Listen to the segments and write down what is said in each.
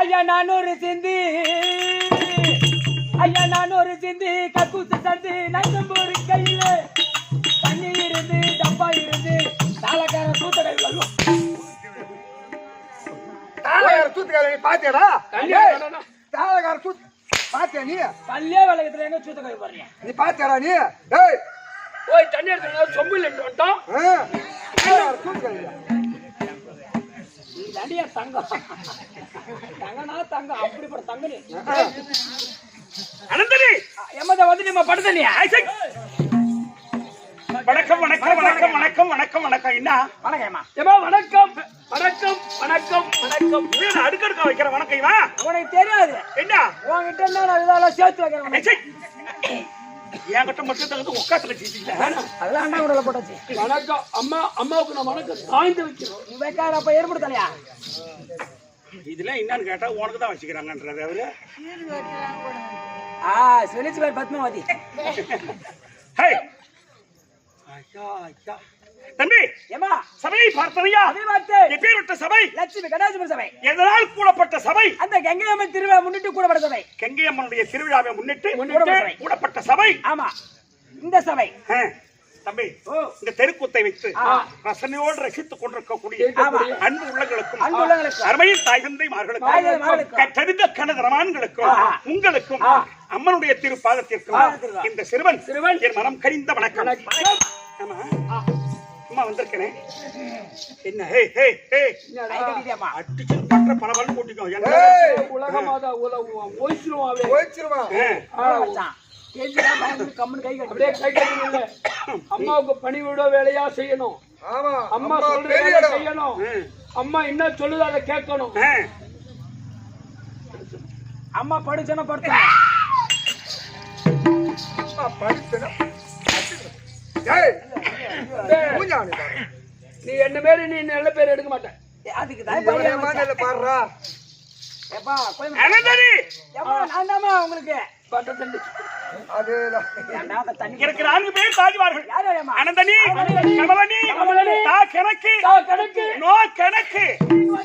ஐயா நான் ஒரு சிந்தி கக்கூசு சந்தி நம்பூர் கையில தண்ணி இருந்து டப்பா இருந்து தாளக்கார தூத்தடை தூத்துக்கார பாத்தியாடா தாளக்கார தூத்து பாத்தியா நீ பல்லே வளையத்துல எங்க சூத்த கை போறீங்க நீ பாத்தியாடா நீ போய் தண்ணி எடுத்து சொம்பு இல்லைன்னு வந்துட்டோம் தடியா தங்கம் தங்கனா தங்கம் அப்படிப்பட்ட தங்கனி அனந்தனி எம்மத வந்து நம்ம படுதனியா வணக்கம் வணக்கம் வணக்கம் வணக்கம் வணக்கம் வணக்கம் என்ன வணக்கம்மா ஏமா வணக்கம் வணக்கம் வணக்கம் வணக்கம் இது அடுக்கடுக்க வைக்கிற வணக்கம் இவா உனக்கு தெரியாது என்ன உன்கிட்ட என்ன நான் இதெல்லாம் சேர்த்து வைக்கிறேன் என்கிட்ட மட்டும் தகுந்த உட்காத்துல சீட்டில அதெல்லாம் அண்ணா கூட போட்டாச்சு வணக்கம் அம்மா அம்மாவுக்கு நான் வணக்கம் தாய்ந்து வைக்கிறோம் நீ வைக்காத அப்ப ஏற்படுத்தலையா இதெல்லாம் என்னன்னு கேட்டா உனக்கு தான் வச்சுக்கிறாங்கன்றது அவரு சுனிச்சு பேர் பத்மாவதி தம்பி ஏமா சபையை பார்த்தவையா எப்பேற்பட்ட சபை லட்சுமி கடாசுமர் சபை எதனால் கூடப்பட்ட சபை அந்த கங்கையம்மன் திருவிழா முன்னிட்டு கூடப்பட்ட சபை கங்கையம்மனுடைய திருவிழாவை முன்னிட்டு கூடப்பட்ட சபை ஆமா இந்த சபை தம்பி இந்த தெருக்கூத்தை வைத்து ரசனையோடு ரசித்துக் கொண்டிருக்கக்கூடிய அன்பு உள்ளங்களுக்கும் அருமையில் தாய் தந்தைமார்களுக்கும் கற்றறிந்த கனகரமான்களுக்கும் உங்களுக்கும் அம்மனுடைய திருப்பாதத்திற்கும் இந்த சிறுவன் என் மனம் கரிந்த வணக்கம். அம்மா வந்திருக்கேன் என்ன அடிச்சு பற்ற பலவல் கூட்டிக்கோ உலகமாதா அம்மாவுக்கு பணிவிட வேலையா செய்யணும். அம்மா சொல்ற செய்யணும். அம்மா என்ன சொல்லுது அதை கேட்கணும். அம்மா படிச்சனா படுத்து நீ என்ன பேரு நீ நல்ல பேர் எடுக்க மாட்டேன். அதுக்கு பாடுறா உங்களுக்கு எனக்கு 4 பேர் தாஜ்வார்கள். அனந்தனி கமலனி தா கணக்கு நோ கணக்கு நோ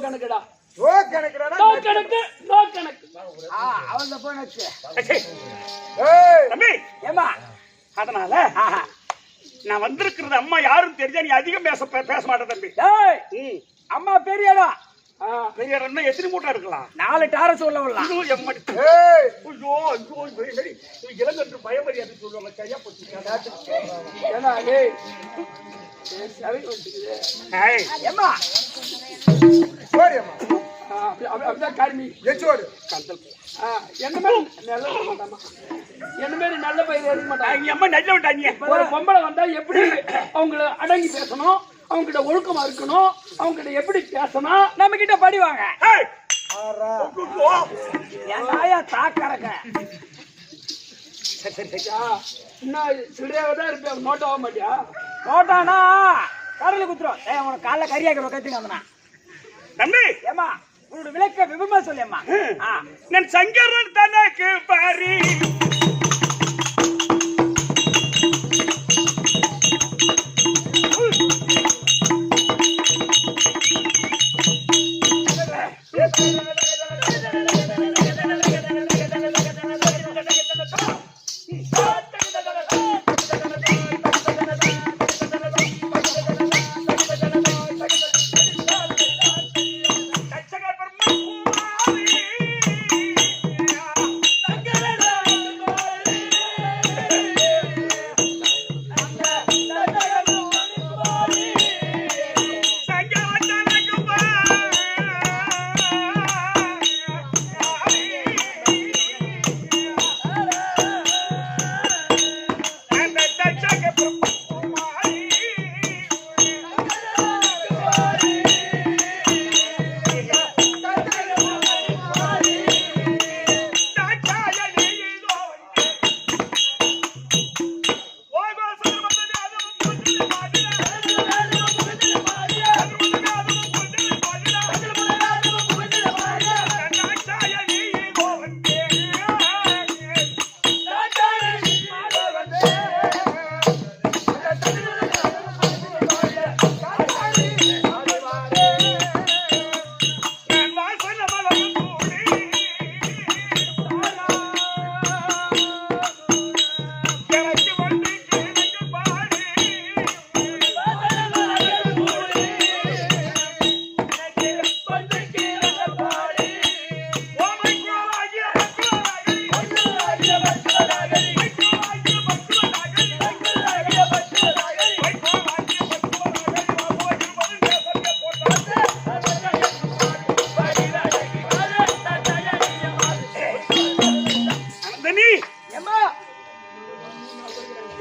கணக்குடா தம்பி. அதனால நான் வந்திருக்கிறது அம்மா யாருன்னு தெரிஞ்சா நீ அதிகம் பேச மாட்டேன் தம்பி. ஏய் அம்மா பெரிய இடம். பெரிய இடம்னா எத்தனை மூட்டை இருக்கலாம்? 4 டாரஸ் உள்ள வரலாம். ஐயோ எம்மடி. ஏய் ஐயோ ஐயோ சரி நீ இளங்கன்று பயமரியாதை சொல்லுவாங்க. சரியா போச்சு. ஏன்னா டேய் சரி வந்துக்குது. ஏய் ஏம்மா சோடியம்மா அப்படிதான் கார்மி எச்சோடு கந்தல். என்ன மாதிரி நல்ல மாட்டாமா, என்ன மாதிரி நல்ல பயிர் எடுக்க மாட்டாங்க. எங்க அம்மா நல்ல விட்டாங்க. ஒரு பொம்பளை வந்தா எப்படி அவங்கள அடங்கி பேசணும், அவங்க கிட்ட ஒழுக்கமா இருக்கணும், அவங்க கிட்ட எப்படி பேசணும், நம்ம கிட்ட படிவாங்க. ஏய் ஆறா என் தாயா தாக்கறக்க இன்னும் சில்லறையாக தான் இருப்பேன். நோட் ஆக மாட்டியா? நோட்டானா கடலை குத்துரும். உனக்கு காலைல கறியாக்க கத்துங்க வந்தனா தம்பி. ஏமா உன்னோட விளக்க விவரமா சொல்லியம்மா. நான் சங்கரன் தனக்கு பாரி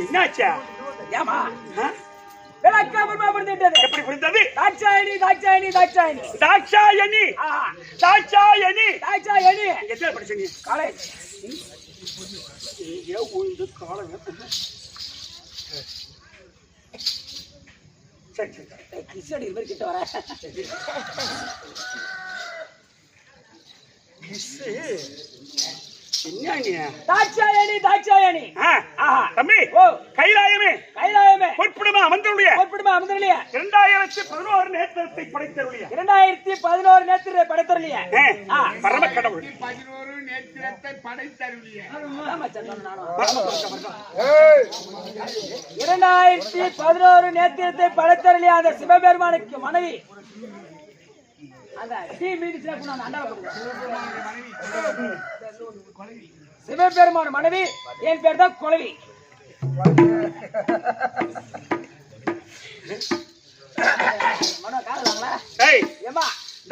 என்னாச்சா? ஏமா விளக்காம புரிந்துட்டது. எப்படி புரிந்தது? தாட்சாயணி தாட்சாயணி தாட்சாயணி தாட்சாயணி தாட்சாயணி தாட்சாயணி எத்தனை படிச்சீங்க? காலேஜ் ஏன் உழுந்து காலம் சரி சரி கிருஷ்ணடி இது மாதிரி கிட்ட வர தாட்சாயணி தாட்சாயணி. தம்பி கைலாயமே கைலாயமே பொற்புடமா அமர்ந்தருடைய 2011 நேத்திரத்தை படைத்தருடைய 2011 நேத்திரத்தை படைத்தருளிய பரம கடவுள் 11 நேத்திரத்தை படைத்தருளிய 2011 நேத்திரத்தை படைத்தருளிய அந்த சிவபெருமானுக்கு மனைவி அந்த சிவபெருமான் மனைவி என் பேர் தான் குலவி.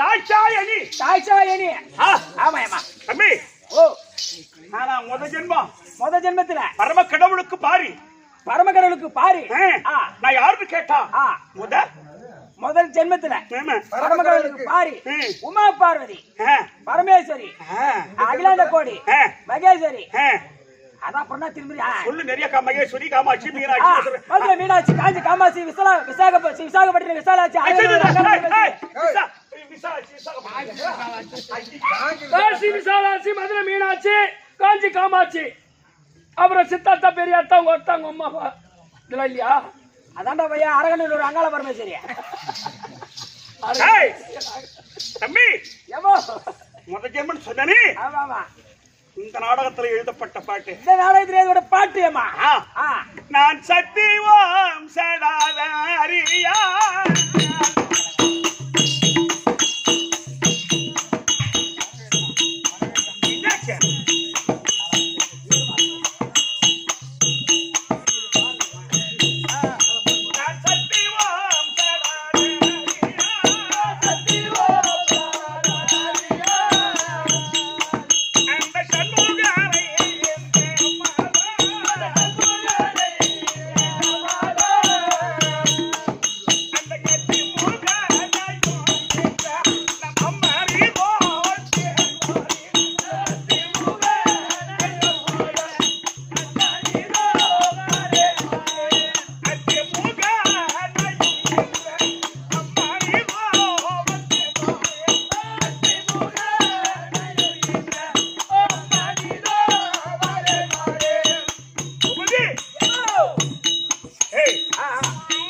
தாட்சாயணி தாட்சாயணி. ஆமா ஏமா தம்பி. ஓ முத ஜென்மத்துல பரம கடவுளுக்கு பாரி நான் யாருன்னு கேட்டா முதல் ஜென்மத்துல பரமகடவுளுக்கு பாரி உமா பார்வதி பரமேஸ்வரி அகிலாண்ட கோடி மகேஸ்வரி. அதான் பொண்ணா திரும்பி சொல்லு நிறைய மகேஸ்வரி காமாட்சி மீனாட்சி மதுரை மீனாட்சி காஞ்சி காமாட்சி விசாகப்பட்டினம் விசாலாட்சி காசி விசாலாட்சி மதுரை மீனாட்சி காஞ்சி காமாட்சி அப்புறம் சித்தாத்தா பெரியாத்தா உங்க ஒருத்தாங்க அம்மா இதெல்லாம் இல்லையா? அதான்டா பையா அரகனூர் அங்காள பரமேஸ்வரியா தம்பி. ஏமா முத ஜென்மன் சொன்னே. ஆமா ஆமா இந்த நாடகத்துல எழுதப்பட்ட பாட்டு. இந்த நாடகத்துல எழுதப்பட்ட பாட்டு. ஏமா நான் சக்தி ஓம்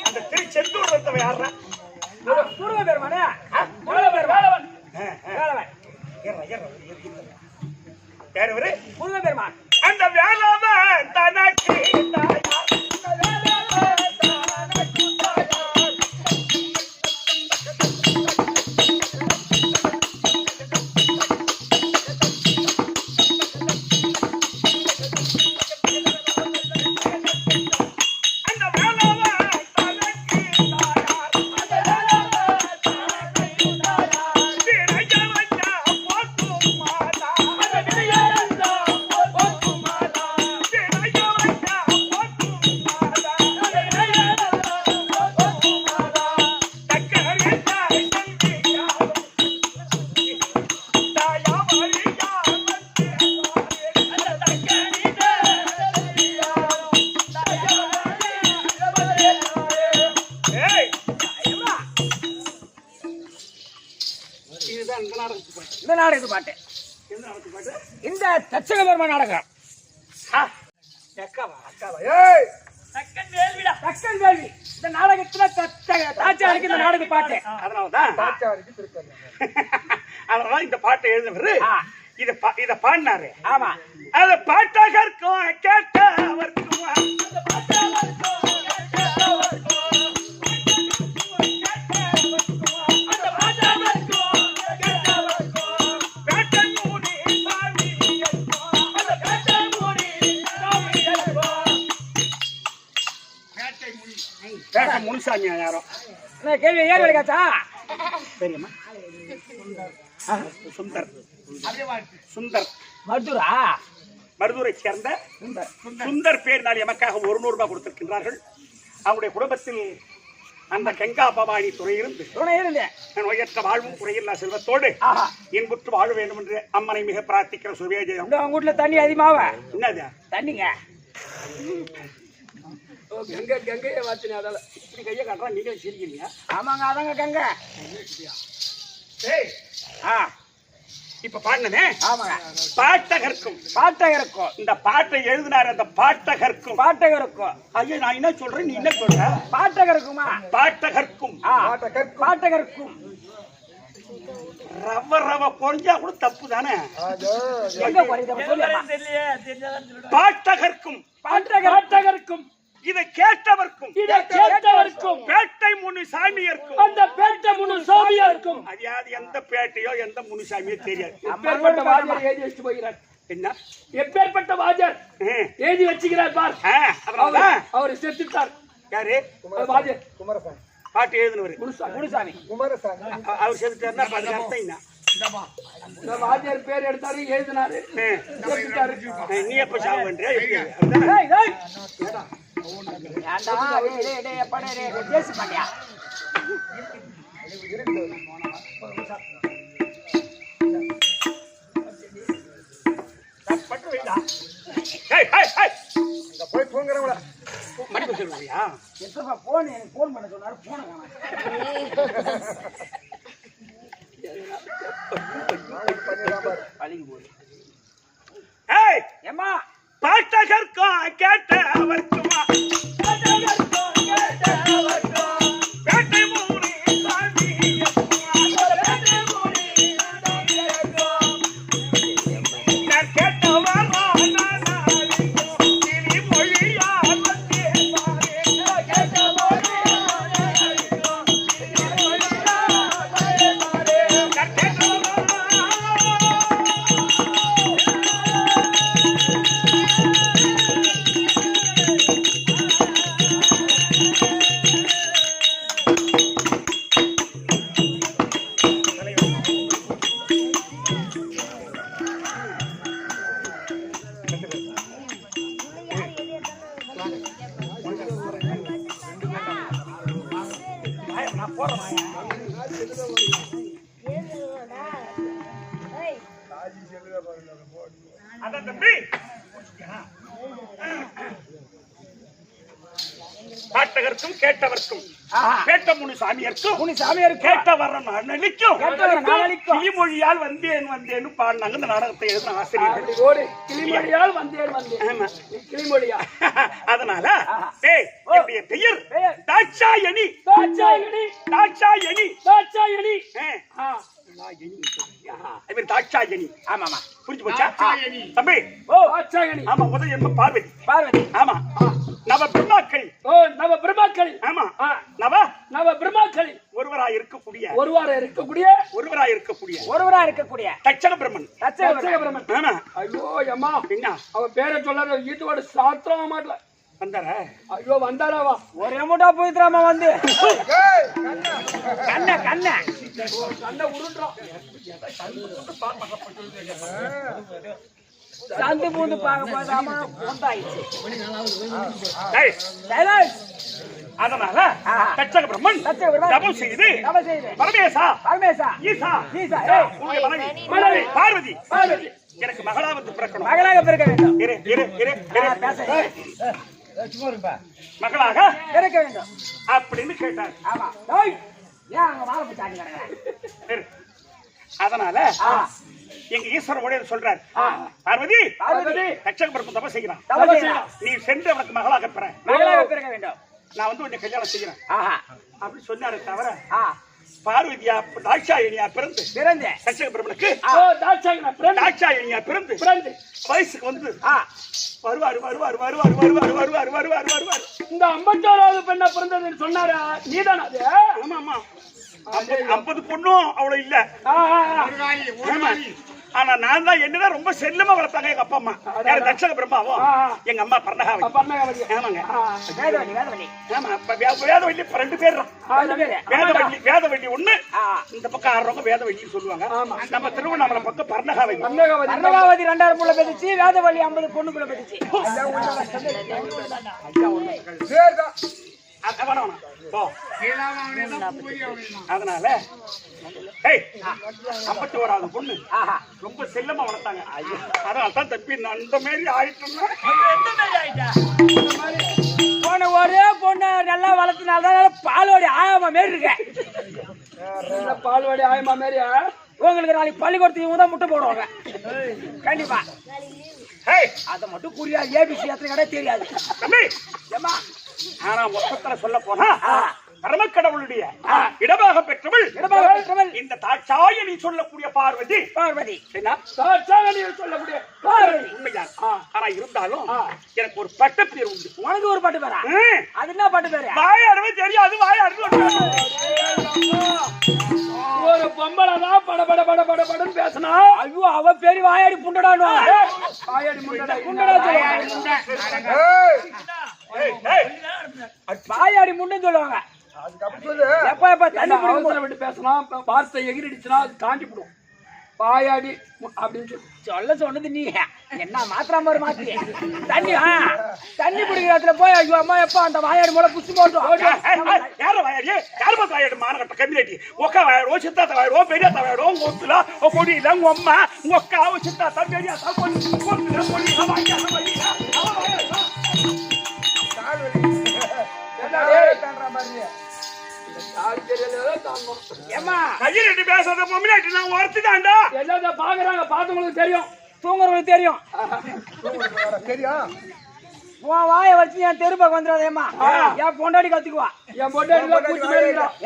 அந்த திருச்செந்தூர் இருந்தவன் யாரா? முருக பெருமானே வேலவன் யார் இவரு? முருக பெருமான். அந்த வேலவன் தனக்கு இந்த நாடகத்து பாட்டு. இந்த தச்சக பெருமான் நாடகம். தக்கன் வேள்வி. இந்த நாடகத்துல தாச்சாரிக்கு இந்த நாடக பாட்டு. அதனாலதான் இந்த பாட்டை எழுதுனவரு இத பாடினாரு. ஆமா, அத பாட்டகர்க்கும் கேட்டவர்க்கும் முனுசாமி யாரோ கேள்வி ஏன் கிடைக்காச்சா? தெரியுமா? சுந்தர் மருதூரை சேர்ந்த சுந்தர் பேர் நாள் எமக்காக 100 ரூபாய் கொடுத்திருக்கின்றார்கள். அவருடைய குடும்பத்தில் அந்த கங்கா பவானி துணை இருந்து நோயற்ற வாழ்வும் குறையில்லா செல்வத்தோடு இன்புற்று வாழ வேண்டும் என்று அம்மனை மிக பிரார்த்திக்கிற சுவேஜயம். உங்க வீட்டுல தண்ணி அதிகமாவ என்னது தண்ணிங்க? கங்கையை வாத்தினே அதால இப்படி கையை காட்டுறா, நீங்களே சிரிக்கிறீங்க. ஆமாங்க, அதாங்க கங்கை. இப்ப பாடினே. ஆமாங்க, பாட்டகர்க்கும் இந்த பாட்டை எழுதினார். அந்த பாட்டகர்க்கும் ஐயோ நான் என்ன சொல்றேன், நீ என்ன சொல்ற? பாட்டகருக்குமா? பாட்டகர்க்கும் ரவ குறைஞ்சா கூட தப்பு தானே. பாட்டகர்க்கும் இதை கேட்டவர்க்கும் பேட்டை முனுசாமியர்க்கும் அந்த பேட்டை முனுசாமியர்க்கும் அது எந்த பேட்டையோ எந்த முனுசாமியோ தெரியாது. எப்பேற்பட்ட வாஜர் எழுதி வச்சு போகிறார். என்ன எப்பேற்பட்ட வாஜர் எழுதி வச்சுக்கிறார் பார். அவர் செத்துட்டார். யாரு? வாஜர் குமாரசாமி. பாட்டு எழுதினவர் முனுசாமி. அவர் செத்துட்டாருன்னா அர்த்தம் என்ன? வாஜர் பேர் எடுத்தாரு, எழுதினாரு, நீ எப்ப சாவு பண்றியா? போய் தூங்குறவங்கள மணி சொல்லுவியா? எப்ப போன் எனக்கு போன் பண்ண சொன்னாரு, போன ஏமா பாட்டகர்க்கும் கேட்டவர்க்குமா பேட்டை மூணி சாமி கேட்டவர் மொழியா பாட்டகருக்கும் கேட்டவர்க்கும் கேட்ட முனி சாமியர்க்கும் கேட்ட வர நலிக்கும் கிளிமொழியால் வந்தேன் பாடினாங்க இந்த நாடகத்தை எழுதின ஆசிரியர்கள். கிளிமொழியால் வந்தேன் கிளிமொழியா. அதனால என்னுடைய பெயர் தாட்சாயணி. தாட்சாயணி. ஆமாமா புரிஞ்சு போச்சா தம்பி? ஆமா முதல் என்ன பார்வதி. ஆமா நவ பிரம்மாக்கள். நவ பிரம்மாக்கள். ஆமா நவ பிரம்மாக்கள் ஒருவராய் இருக்கக்கூடிய தட்சக பிரம்மன். ஆமா ஐயோ அம்மா என்ன அவ பேரை சொல்லாத ஈட்டோட சாத்திரம் மாட்டல வந்தாரா? ஐயோ வந்தாராவா ஒரே மூட்டா போயிடுறாமா வந்து கண்ண உருட்டுறோம். சந்து பூந்து பார்க்க போதாமா உண்டாயிடுச்சு. அதனால தட்சக பிரம்மன் தபம் செய்து பரமேசா ஈசா மனைவி பார்வதி எனக்கு மகளா வந்து பிறக்கணும். மகளாக பிறக்க வேண்டும். மகளாக பிறக்க வேண்டும் அப்படின்னு கேட்டார். ஆமா ஏன் அங்க மாலை பிடிச்சாங்க. அதனால எங்க ஈஸ்வர உடையர் சொல்றார், பார்வதி தட்சக பிரம்மன் தபம் செய்கிறான், நீ சென்று அவனுக்கு மகளாக பிறக்க வேண்டும். நான் வந்து உன்னை கல்யாணம் செய்கிறேன் அப்படி சொன்னாரு. தவிர பார்வதியா தாட்சாயணியா பிறந்து தட்சக பிரம்மனுக்கு தாட்சாயணியா பிறந்து வயசுக்கு வந்து வருவாரு. இந்த 51வது பெண்ணா பிறந்ததுன்னு சொன்னாரா? நீதானா அது? ஆமா 50 பொண்ணும் அவ்வளவு இல்ல. ஆனா நான் தான் என்னதான் ரொம்ப செல்லமா வளர்த்தாங்க எங்க அப்பா அம்மா. யாரு? தட்சக பிரம்மாவும் எங்க அம்மா பர்ணகாவதி. ஆமாங்க ஆமா வேதவள்ளி 2 பேர் தான். வேதவள்ளி ஒண்ணு, இந்த பக்கம் ஆடுறவங்க வேதவள்ளி சொல்லுவாங்க. நம்ம திருவண்ணாமலை பக்கம் பர்ணகாவதி. பர்ணகாவதி 2000 புள்ள பெற்றுச்சு, வேதவள்ளி 50 பொண்ணுக்குள்ள பெற்றுச்சு. அதனால 51வது பொண்ணு ரொம்ப செல்லமா வளர்த்தாங்க. அதனால்தான் தப்பி அந்த மாதிரி ஆயிட்டோம்னா போன ஒரே பொண்ணு நல்லா வளர்த்தினால்தான் பால்வாடி ஆயாமா மாரி இருக்க. பால்வாடி ஆயமா மாரியா? உங்களுக்கு நாளைக்கு பள்ளிக்கூடத்துக்கு தான் முட்டை போடுவாங்க கண்டிப்பா. அதை மட்டும் புரியா ஏபிசி எத்தனை கடை தெரியாது. ஆனா மொத்தத்துல சொல்ல போனா பரமக்கடவுளுடைய இடமாக பெற்றவள் இந்த தாட்சாயணி சொல்லக்கூடிய பார்வதி. சொல்லக்கூடிய பார்வதி உண்மைதான். ஆனா இருந்தாலும் எனக்கு ஒரு பட்ட பேர் உண்டு. உனக்கு ஒரு பட்டு பேரா? அது என்ன பட்டு பேரு? வாயாடுவே தெரியாது. வாயாடு ஒரு பொம்பளைதான் படன்னு பேசினா. ஐயோ அவ பேரு வாயாடி புண்டடானு. வாயாடி முண்டடா வாயாடி முன்னு சொல்லுவாங்க. எப்ப தண்ணி விட்டு பேசினா வார்த்தை எகிரிடுச்சுன்னா அது தாண்டி போடும். வாயாடி அப்படின்னு சொல்ல சொன்னது நீ என்ன மாத்திரா மாதிரி மாத்தி தண்ணி குடிக்கிற இடத்துல போய் ஐயோ அம்மா எப்ப அந்த வாயாடி மூலம் புஷி போட்டோம். யாரும் வாயாடி யாரும் வாயாடி மானகட்ட கம்யூனிட்டி ஒக்கா வாயாடோ சித்தாத்த வாயாடோ பெரியாத்த வாயாடோ ஒத்துல கொடியில உங்க அம்மா உங்க அக்கா சித்தாத்தா பெரியாத்தா பேசாத பொம்மினாட்டி நான் ஒருத்திதான்டா. எல்லாத்தையும் பாக்குறாங்க, பார்த்தவங்களுக்கு தெரியும், தூங்குறவங்களுக்கு தெரியும். உன் வாய வச்சு என் தெருப்பாக்கு வந்துடாதேம்மா. என் பொண்டாடி கத்துக்குவா. என் பொண்டாடி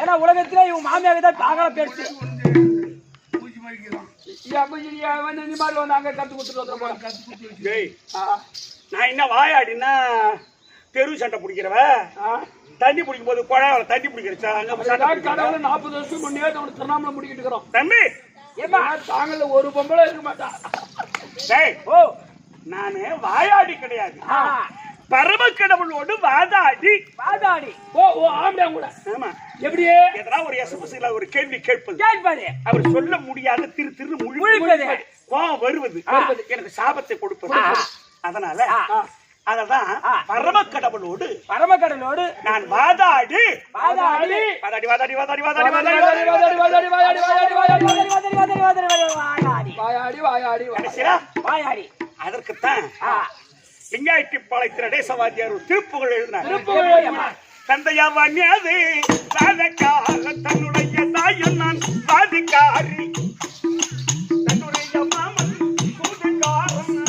ஏன்னா உலகத்துல இவன் மாமியாவுக்கு தான் தாகல பெருசு. நான் என்ன வாயாடினா தெரு சண்டை பிடிக்கிறவ தண்ணி பிடிக்கும் போது குழாயில தண்ணி பிடிக்கிறா. 40 வருஷம் முன்னே திருவண்ணாமலை முடிக்கிட்டு இருக்கிறோம் தம்பி. தாங்கல ஒரு பொம்பளை இருக்க மாட்டான். நானு வாயாடி கிடையாது, பரமக்கடவுளோடு வாதாடி. ஓ ஆம்பளை கூட. ஆமா. எப்படியே எதனா ஒரு எஸ்எம்எஸ்ல ஒரு கேள்வி கேட்பது, அவர் சொல்ல முடியாத திரு முழுப்பது, கோவம் வருவது, எனக்கு சாபத்தை கொடுப்பது. அதனால அததான் பரமக்கடவுளோடு நான் வாதாடி. அதற்குத்தான் லிங்காயத்திப்பாளையத்தில் நடேசவாதியார் ஒரு திருப்புகழ் எழுதினார். தந்தையவனது சாதக்கார தன்னுடைய தாயும் நான் சாதிக்காரி தன்னுடைய மாமன் சூதுக்காரன்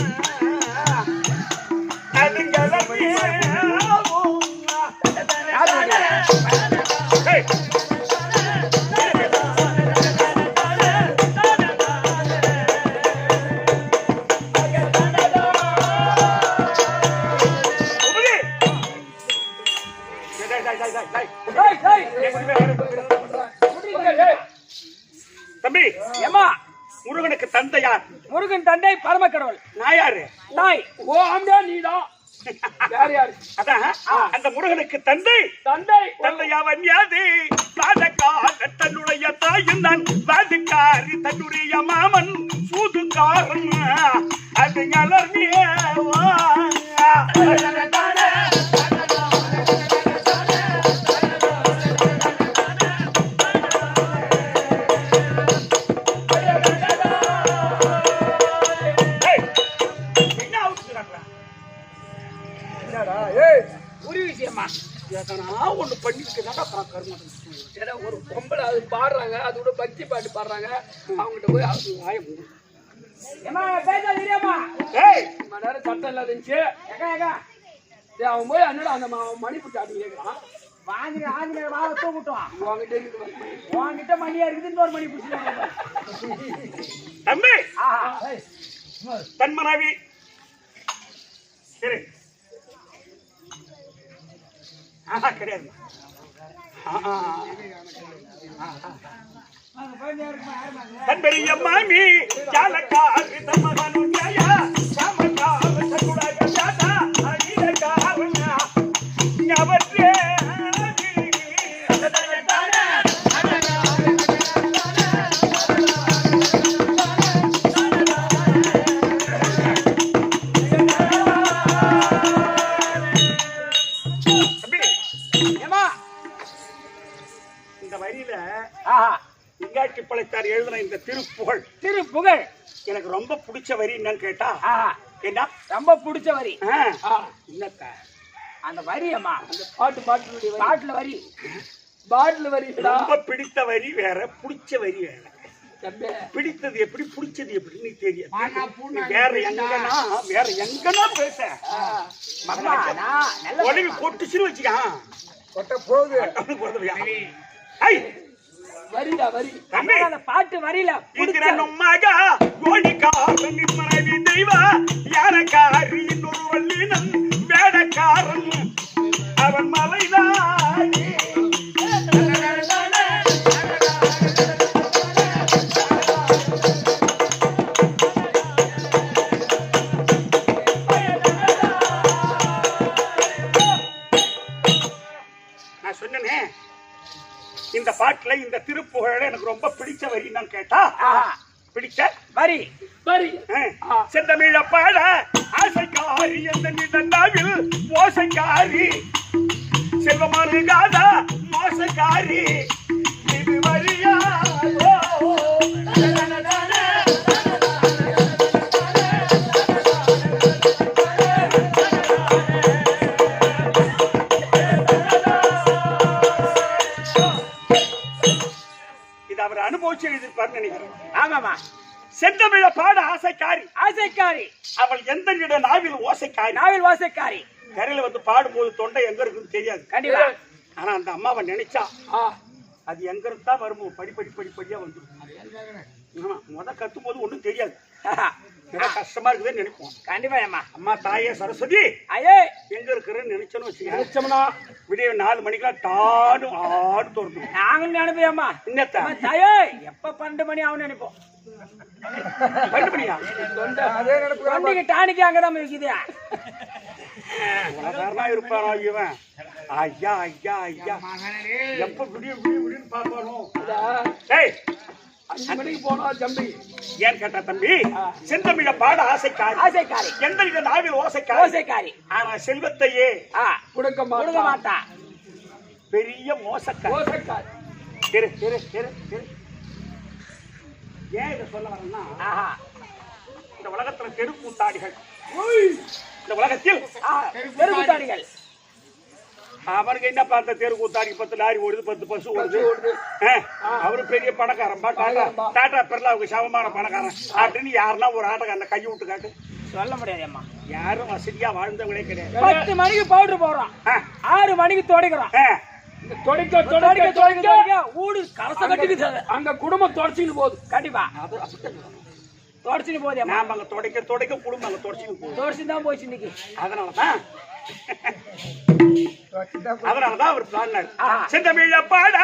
தம்பி ஏமா முருகனுக்கு தந்தை யார்? முருகன் தந்தை பரமக்கடவுள். நான் யாரு? நாய். ஓ ஆம்டா நீதான். யார் யார்? அதான் அந்த முருகனுக்கு தந்தை தந்தையாவன் யாது சாதக்கார தன்னுடைய தாயும் நான் சாதுக்காரி தன்னுடைய மாமன் சூதுக்காரன் அது அலர்னியவா ஒண்ணு பண்ணிட்டு ஒரு பொம்பளை அது பாடுறாங்க, அது கூட பக்தி பாட்டு பாடுறாங்க. அவங்ககிட்ட போய் நேரம் சட்டம் இல்லாத இருந்துச்சு. அவன் போய் அண்ணா அந்த மணிப்பு சாட்டி கேட்கறான். வாங்கிட்ட மணியா இருக்குது ஒரு மணி பிடிச்சிருக்காங்க. தம்பி தன்மனாவி சரி கிடையாது. தன்பெரிய மாமி ஜாலக்காரி தம்மகனுடைய சாமக்கார சகுடாக ஜாதா அகிலகாரனா ஞாபகே பழைத்தார் எழுதின இந்த திருப்புகழ் எனக்கு ரொம்ப பிடிச்ச வரி என்னன்னு கேட்டா என்ன ரொம்ப பிடிச்ச வரி இல்லக்கா அந்த வரி அம்மா அந்த பாட்டுல வரி ரொம்ப பிடித்த வரி வேற பிடிச்ச வரி வேற. பிடித்தது எப்படி பிடிச்சது எப்படின்னு தெரியும். வேற எங்கன்னா பேச உடனே கொட்டுச்சுன்னு வச்சுக்கான் கொட்ட போகுது பாட்டு வரியில மக கோடிக்காரன் மனைவி தெய்வ யாரக்காரி இன்னொரு வள்ளினம் வேடக்காரன் அவன் மலைதான் நான் சொன்னேனே இந்த பாட்டுல இந்த திருப்புகழ எனக்கு ரொம்ப பிடிச்ச வரி நான் கேட்டா பிடிச்ச வரி செந்தமிழ பாட ஆசைக்காரி எந்த நிதண்டாவில் மோசக்காரி செல்வமானுகாத மோசக்காரி இது வரியா அனுபவிச்சு எழுதிருப்பார் நினைக்கிறேன். ஆமாமா செந்தமிழ பாட ஆசைக்காரி அவள் எந்த நிட நாவில் ஓசைக்காரி கரையில வந்து பாடும்போது தொண்டை எங்க இருக்குன்னு தெரியாது கண்டிப்பா. ஆனா அந்த அம்மாவை நினைச்சா அது எங்க இருந்தா வரும்போது படிப்படியா வந்துடும். முத கத்தும் போது ஒண்ணும் தெரியாது, கஷ்டமா இருக்குதுன்னு நினைப்போம். கண்டிப்பா அம்மா தாயே சரஸ்வதி ஐயே எங்க இருக்கிறன்னு நினைச்சோம்னா விடிய 4 மணிக்கெல்லாம் டாடு ஆடு தோறும் நாங்களும் நினைப்போம்மா. இன்னத்த தாயே எப்ப 12 மணி ஆகும் நினைப்போம். 12 மணியா? அதே நினைப்பு டானிக்கு அங்கதான் இருக்குது. உலகாரனா இருப்பாரா இவன்? ஐயா ஐயா ஐயா எப்ப விடிய பாப்பானோ. 5 மணிக்கு போனா தம்பி ஏன் கேட்டா தம்பி செந்தமிழ பாட ஆசைக்காரி எந்த நாவில் ஓசைக்காரி ஆனா செல்வத்தையே கொடுக்க மாட்டா. பெரிய மோசக்காரி. ஏன் இதை சொல்ல வரேன்னா இந்த உலகத்துல தெருக்கூத்தாடிகள், இந்த உலகத்தில் தெருக்கூத்தாடிகள் அவனுக்கு என்ன பார்த்த தெரு கூத்தாடி 10 லாரி ஓடுது 10 பசு ஓடுது. அவரு பெரிய பணக்காரன்பா, டாடா பெர்லாவுக்கு சமமான பணக்காரன் அப்படின்னு யாருன்னா ஒரு ஆட்டக்காரன் கையை விட்டு காட்டு. சொல்ல முடியாதேம்மா. யாரும் வசதியா வாழ்ந்தவங்களே கிடையாது. 10 மணிக்கு பவுடர் போடுறோம், 6 மணிக்கு துடைக்கிறோம். ஊடு கலச கட்டிக்கு அந்த குடும்பம் தொடச்சிட்டு போகுது. கண்டிப்பா தொடச்சிட்டு போதே. நாம அங்க துடைக்க குடும்பம் அங்க தொடச்சிட்டு போகுது. தொடச்சு தான் போச்சு இன்னைக்கு. அதனாலதான் அவர் பிளான் செந்தமிழ பாட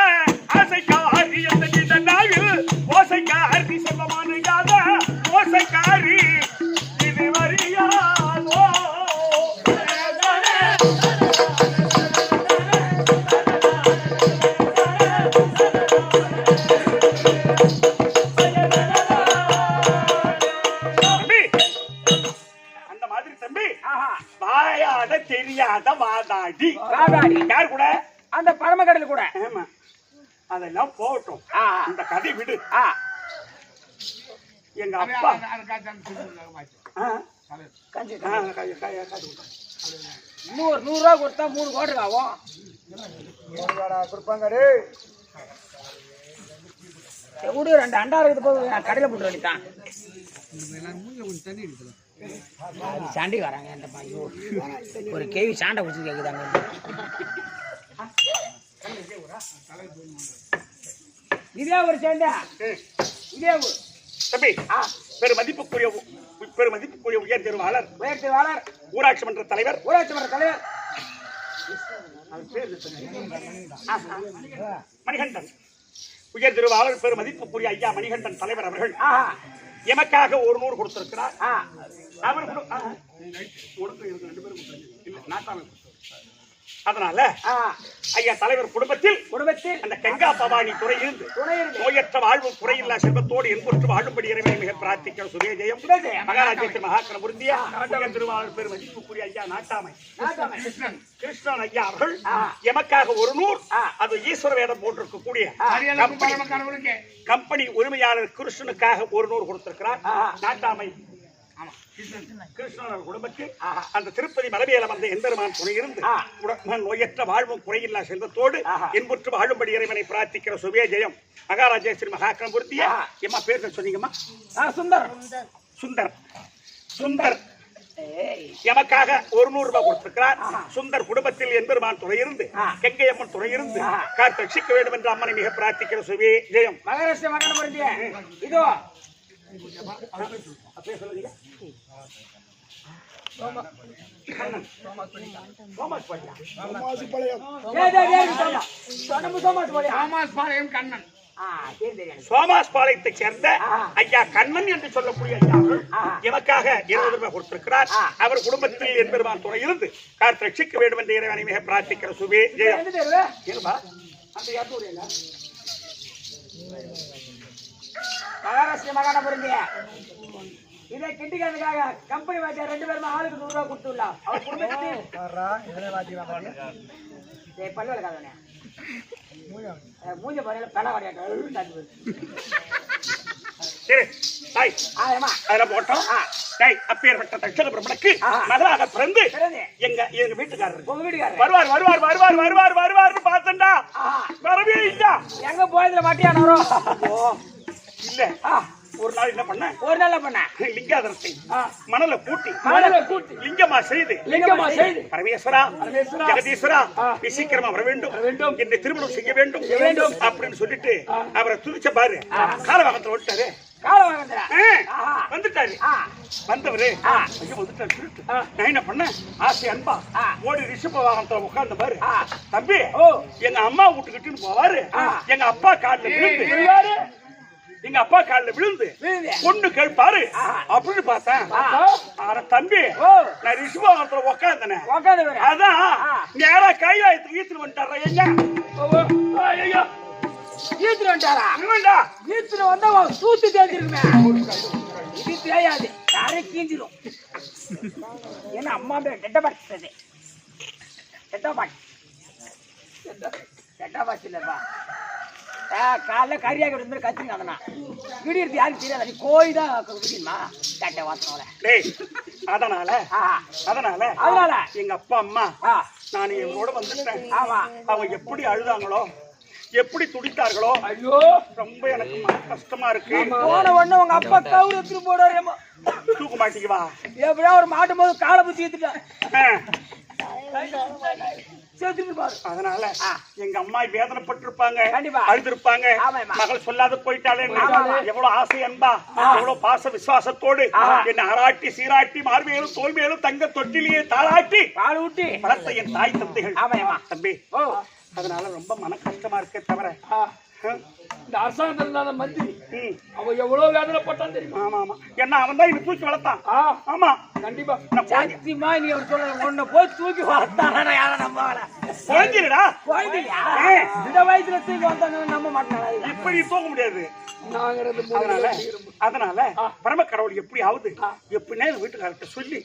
ஆசைக்காரி எந்த நாவில் ஓசைக்காரி செல்வமான யாத ஓசைக்காரி இது வரியாதோ. தெரியாத வாதாடி யார் கூட? அந்த பரமக்கடல் கூட. அதெல்லாம் போகட்டும், இந்த கதை விடு. எங்க அப்பா இன்னும் 100 ரூபா கொடுத்தா 3 கோடி ஆகும். கொடுப்பாங்க. விடு, 2 அண்டா இருக்குது போது கடையில போட்டு வேண்டித்தான். சாண்டி வராங்க அந்த ஐயோ, ஒரு கேவி சாண்டை குடிச்சு கேக்குதாங்க. இதே ஒரு சேர்ந்தா இதே தம்பி பெருமதிப்புக்குரிய உயர் தேர்வாளர் ஊராட்சி மன்ற தலைவர் மணிகண்டன், உயர் திருவாளர் பெருமதிப்புக்குரிய ஐயா மணிகண்டன் தலைவர் அவர்கள் எமக்காக 100 கொடுத்திருக்கிறார். அதனால ஐயா தலைவர் குடும்பத்தில் அந்த கங்கா பவானி துறையிலிருந்து நோயற்ற வாழ்வு குறையில்லா செல்வத்தோடு என்பொற்று வாழும்படி இறைவனை மிக பிரார்த்திக்கிற சுதேஜயம் மகாராஜேஸ்வரி மகாக்கண முருந்தியா திருவாளர் பெருமதிப்புக்குரிய ஐயா நாட்டாமை கிருஷ்ணன் ஐயா அவர்கள் எமக்காக 100 அது ஈஸ்வர வேதம் போட்டிருக்கக்கூடிய கம்பெனி உரிமையாளர் கிருஷ்ணனுக்காக 100 கொடுத்திருக்கிறார். நாட்டாமை கிருஷ்ணன் குடும்பத்தில் அந்த திருப்பதி மலைமையில வந்த எம்பெருமான் துணை இருந்து நோயற்ற வாழ்வும் குறையில்லா செல்வத்தோடு என்புற்று வாழும்படி இறைவனை பிரார்த்திக்கிற சுபேஜயம் மகாராஜேஸ்வரி மகாக்கண முருந்தியா. எம்மா பேர் சொன்னீங்கம்மா? சுந்தர் எமக்காக 100 ரூபாய் கொடுத்திருக்கிறார். சுந்தர் குடும்பத்தில் எம்பெருமான் துணை இருந்து கெங்கையம்மன் துணை இருந்து காத்தட்சிக்க வேண்டும் என்று அம்மனை மிக பிரார்த்திக்கிற சுபேஜயம் மகாராஷ்டிர மகாக்கண முருந்தியா. இதோ சோமாஸ் பாளையத்தை சேர்ந்த ஐயா கண்ணன் என்று சொல்லக்கூடிய ஐயா எமக்காக 20 ரூபாய் கொடுத்திருக்கிறார். அவர் குடும்பத்தில் எம்பெருமான் துணை இருந்து காத்தட்சிக்க வேண்டும் என்று இறைவனை மிக பிரார்த்திக்கிற சுபேஜயம் மகாராஷ்டிர மகாண பொருந்தியா. இதை கிட்டிக்கிறதுக்காக கம்பெனி வாத்தியா 2 பேருமே ஆளுக்கு 100 ரூபாய் கொடுத்துடலாம். அவர் குடும்பத்தில் பல்வேறு காதவனே மூஞ்ச பாரு பணம் கிடையாது. அதெல்லாம் போட்டோம். அப்பேற்பட்ட தட்சண பிரம்மனுக்கு மகளாக பிறந்து எங்க வீட்டுக்காரர் வருவார் பார்த்தா வரவே இல்ல. எங்க போயதுல மாட்டியானோ இல்ல. ஒரு நாள் என்ன பண்ண லிங்காதரத்தை மணல கூட்டி லிங்கமா செய்து பரமேஸ்வரா ஜெகதீஸ்வரா சீக்கிரமா வர வேண்டும் என்னை திருமணம் செய்ய வேண்டும் அப்படின்னு சொல்லிட்டு அவரை துதிச்ச பாரு காலவாகத்துல விட்டாரு. வந்துட்டாரு. வந்தவரு நான் என்ன பண்ண ஆசை அன்பா ஓடி ரிஷப வாகனத்துல உட்கார்ந்த பாரு. தம்பி எங்க அம்மா வீட்டுக்கிட்டுன்னு போவாரு. எங்க அப்பா காலில் விழுந்து பொண்ணு கேட்பாரு அப்படின்னு பார்த்தேன். தம்பி நான் ரிஷபத்துல உக்காந்தேன். அதான் நேரா கைலாயத்துக்கு ஈத்துட்டு வந்துட்டாரா. எங்க ஈத்துட்டு வந்துட்டாரா? ஈத்துட்டு வந்தா சூத்து தேஞ்சிருக்குமே. இது தேயாது, யாரே கீஞ்சிரும். ஏன்னா அம்மா பேர் டெட்டபாட்டு இல்லப்பா. காலைல கறியாக மாதிரி கத்திருக்காங்கண்ணா விடியறது யாருக்கு தெரியாத. நீ கோழி தான் விடியுமா கட்ட வாசனோட. அதனால எங்க அப்பா அம்மா நான் இவரோட வந்துட்டேன். ஆமா. அவங்க எப்படி அழுதாங்களோ, எப்படி துடித்தார்களோ, ஐயோ ரொம்ப எனக்கு மன கஷ்டமா இருக்கு. போன உடனே உங்க அப்பா கவுரு எடுத்துட்டு போடாரேமா. தூக்க மாட்டீங்கவா? எப்படியா ஒரு மாட்டும் போது காலை புத்தி ஏத்துட்டேன். சேர்த்துட்டு பாரு. அதனால எங்க அம்மா வேதனைப்பட்டிருப்பாங்க, கண்டிப்பா. அழுதுருப்பாங்க. ஆமாம்மா. மகள் சொல்லாத போயிட்டாலே ஆமாம்மா. எவ்வளவு ஆசை அன்பா, எவ்வளவு பாச விசுவாசத்தோடு என்னை ஆராட்டி சீராட்டி மார்பேலும் தோல்மையிலும் தங்க தொட்டிலேயே தாளாட்டி பால் ஊட்டி வளர்த்த என் தாய் தந்தைகள். ஆமாம்மா. தம்பி, ஓ அதனால ரொம்ப மன கஷ்டமா இருக்கே தவிர இந்த அரசாங்கத்தில் இல்லாத மந்திரி ம், அவன் எவ்வளவு வேதனைப்பட்டான் தெரியுமா? ஆமா ஆமா. என்ன அவன் தான் தூக்கி வளர்த்தான். ஆமா, கண்டிப்பா. நான் சத்தியமா நீ அவர் சொல்ற உன்னை போய் தூக்கி வளர்த்தானா யாரும் நம்பல. குழந்தைடா, குழந்தையா இந்த வயசுல தூக்கி வளர்த்தாங்க நம்ப மாட்டாங்க. இப்படி தூக்க முடியாது. நாங்கிறது அதனால பரம கடவுள் எப்படியாவது எப்படின்னா எங்க வீட்டுக்காரர்கிட்ட சொல்லி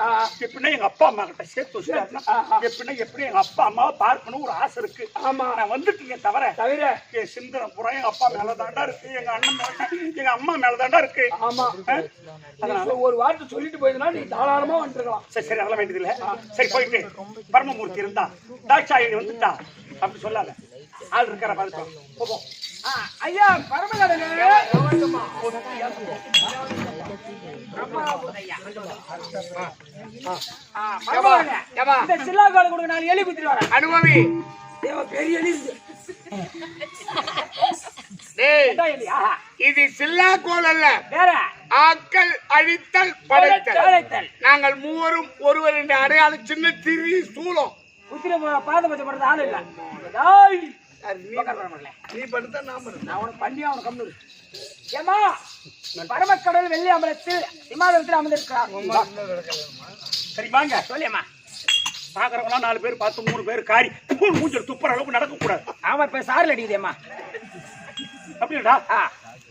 எப்படின்னா எங்க அப்பா அம்மா கிட்ட சேர்த்து வச்சுட்டாருன்னா எப்படின்னா எப்படி எங்க அப்பா அம்மாவை பார்க்கணும் ஒரு ஆசை இருக்கு. ஆமா. நான் வந்துட்டீங்க தவிர தவிர என் சிந்தனை பூரா எங்க அப்பா மேலதாண்டா இருக்கு, எங்க அண்ணன் மேல, எங்க அம்மா மேலதாண்டா இருக்கு. ஆமா. அதனால ஒரு வார்த்தை சொல்லிட்டு போயிருந்தா நீ தாராளமா வந்துருக்கலாம். சரி சரி, அதெல்லாம் வேண்டியது இல்ல. சரி போயிட்டு பரமமூர்த்தி இருந்தா தாட்சாயணி வந்துட்டா அப்படி சொல்லாத. ஆள் இருக்கிற பார்த்து போவோம். ஐயா பரமகடனே இந்த சில்லாக்கால கொடுக்க நான் எலி குத்திட்டு வரேன். அனுபவி பெரிய எலி எலியா? இது சில்லாக்கோல் அல்ல, வேற ஆக்கல் அழித்தல் படைத்தல். படைத்தல். நாங்கள் மூவரும் ஒருவர் என்ற அடையாளம் சின்ன திரி சூலம். குத்திர பாத பச்சை படுறது ஆள் இல்ல. டேய், நீ படுத்தா நான் படுத்தேன். நான் உனக்கு பண்ணியா உனக்கு கம்னு ஏமா பரமக்கடல் வெள்ளி அம்பலத்தில் சிமாதத்தில் அமர்ந்திருக்கிறார். சரி வாங்க சொல்லியம்மா. பாக்குறவங்களா 4 பேர் பார்த்து 3 பேர் காரி மூஞ்சல் துப்புற அளவுக்கு நடக்க கூடாது. ஆமா இப்ப சாரில் அடிக்குதேம்மா. அப்படிடா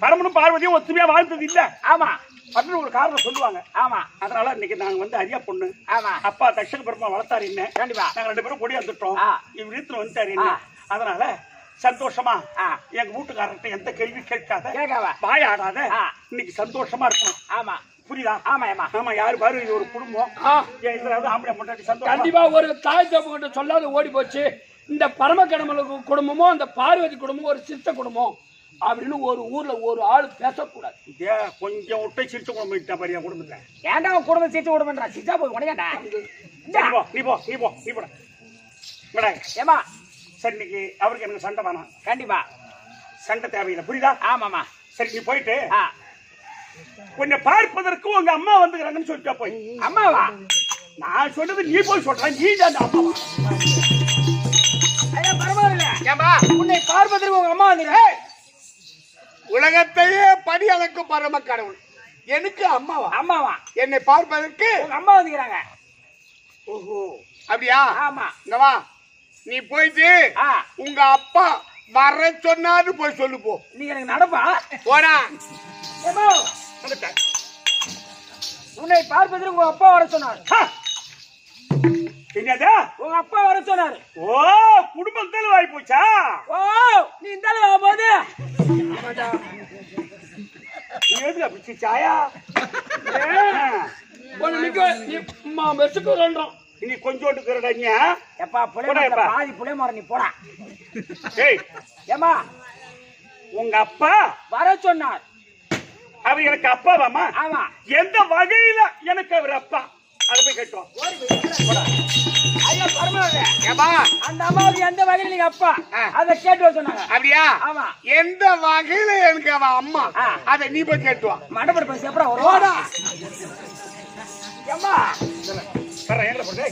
பரமனும் பார்வதியும் ஒத்துமையா வாழ்ந்தது இல்ல. ஆமா அப்படின்னு ஒரு காரணம் சொல்லுவாங்க. ஆமா. அதனால இன்னைக்கு நாங்க வந்து அரியா பொண்ணு. ஆமா. அப்பா தட்சக பெருமா வளர்த்தாரு என்ன. கண்டிப்பா. நாங்க 2 பேரும் கொடி வந்துட்டோம். ஆ. இவர் வீட்டுல வந்துட்டாரு என்ன. அதனால சந்தோஷமா எங்க வீட்டுக்காரர்கிட்ட எந்த கேள்வி கேட்காத, கேட்காத, வாயாடாத இன்னைக்கு சந்தோஷமா இருக்கணும். ஆமா புரியுதா? ஆமா ஆமா. ஆமா. யாரு பாரு இது ஒரு குடும்பம். எதாவது ஆம்பளை முன்னாடி சந்தோஷம். கண்டிப்பா ஒரு தாய் தப்பு கிட்ட சொல்லாத ஓடி போச்சு. இந்த பரம கடவுளுக்கு குடும்பமும் அந்த பார்வதி குடும்பமும் ஒரு சித்த குடும்பம் அப்படின்னு ஒரு ஊர்ல ஒரு ஆள் பேசக்கூடாது. கொஞ்சம் விட்டு சிரிச்சு குடும்பம் பாரியா குடும்பத்தை. ஏன்டா குடும்பம் சிரிச்சு குடும்பம்ன்றா? சிச்சா போய் உனக்கேண்டா? நீ போட ஏமா. சரி இன்னைக்கு அவருக்கு எனக்கு சண்டை வேணாம். கண்டிப்பா சண்டை தேவையில்லை. புரியுதா? ஆமாமா. சரி நீ போயிட்டு உன்னை பார்ப்பதற்கு உங்க அம்மா வந்துக்கிறாங்கன்னு சொல்லிட்டா போய். அம்மாவா? நான் சொன்னது நீ போய் சொல்ற. நீ தான் அம்மாவா? ஐயா பரவாயில்ல. ஏம்பா உன்னை பார்ப்பதற்கு உங்க அம்மா வந்து உலகத்தையே படி அளக்கும் பரம கடவுள் எனக்கு அம்மாவா? அம்மாவா? என்னை பார்ப்பதற்கு உங்க அம்மா வந்துக்கிறாங்க. ஓஹோ அப்படியா? ஆமா. இங்க வா, நீ போயிட்டு உங்க அப்பா வர சொன்னாரு போய் சொல்லு போ. நீ எனக்கு நடப்பா போடா. ஏமா உன்னை பார்ப்பதற்கு உங்க அப்பா வர சொன்னார். என்னது? உங்க அப்பா வர சொன்னாரு. ஓ குடும்பத்தில் வாய் போச்சா? ஓ நீ இந்த போது எதுல பிச்சு சாயா? நீ கொஞ்சோண்டு இருக்கிறடா. எப்பா புளிய பாதி புளிய மரம் நீ போடா. ஏமா உங்க அப்பா வர சொன்னார். அவர் எனக்கு அப்பாவாமா? ஆமா. எந்த வகையில எனக்கு அவர் அப்பா? அதை போய் கேட்டோம். ஐயா பரமாவே ஏம்பா அந்த அம்மாவுக்கு எந்த வகையில நீங்க அப்பா அதை கேட்டு வர சொன்னாங்க. அப்படியா? ஆமா. எந்த வகையில எனக்கு அவ அம்மா அதை நீ போய் கேட்டுவா. மண்டபடி பசி அப்புறம் வருவாடா. ஏமா வர எங்க போறே?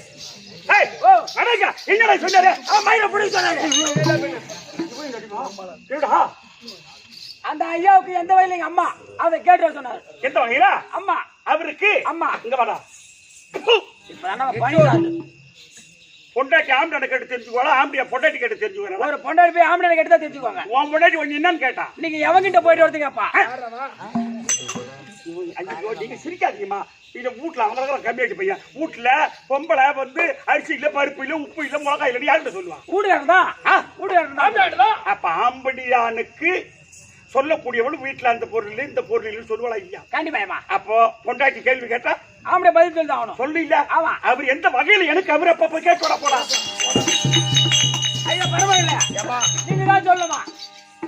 ஏய் ஓ அடங்க என்னடா சொன்னாரு? மயில புடி சொன்னாரு. ஏடா அந்த ஐயாவுக்கு எந்த வகையில எங்க அம்மா அதை கேட்டு வர சொன்னாரு. எந்த வகையில அம்மா அவருக்கு அம்மா இங்க வாடா. இப்ப நம்ம பண்ணிட்டாரு. பொண்டாட்டி ஆம்பளை கேட்டு தெரிஞ்சுக்கோளா, ஆம்பளைய பொண்டாட்டி கேட்டு தெரிஞ்சுக்கோங்க. ஒரு பொண்டாட்டி போய் ஆம்பளை கேட்டு தான் தெரிஞ்சுக்கோங்க. உன் பொண்டாட்டி கொஞ்சம் என்னன்னு கேட்டா நீங்க எவங்கிட்ட போயிட்டு வரதுங்கப்பா? ஐயோ நீங்க சிரிக்காதீங்கம்மா. இந்த வீட்டுல அவங்க கம்மியாச்சு பையன் வீட்டுல பொம்பளை வந்து அரிசி இல்ல பருப்பு இல்ல உப்பு இல்ல மிளகாய் இல்ல யாருன்னு சொல்லுவான். ஊடுகாரன் தான். அப்ப ஆம்படியானுக்கு சொல்லக்கூடியவள் வீட்டுல அந்த பொருள் இந்த பொருள் சொல்லுவாளா இல்லையா? கண்டிப்பா. அப்போ பொண்டாட்டி கேள்வி கேட்டா ஆம்பளை பதில் சொல்லி தான் ஆகணும். சொல்லு இல்ல. அவர் எந்த வகையில எனக்கு அவர் அப்ப கேட்டு போடா. ஐயா பரவாயில்ல, நீங்க தான் சொல்லணுமா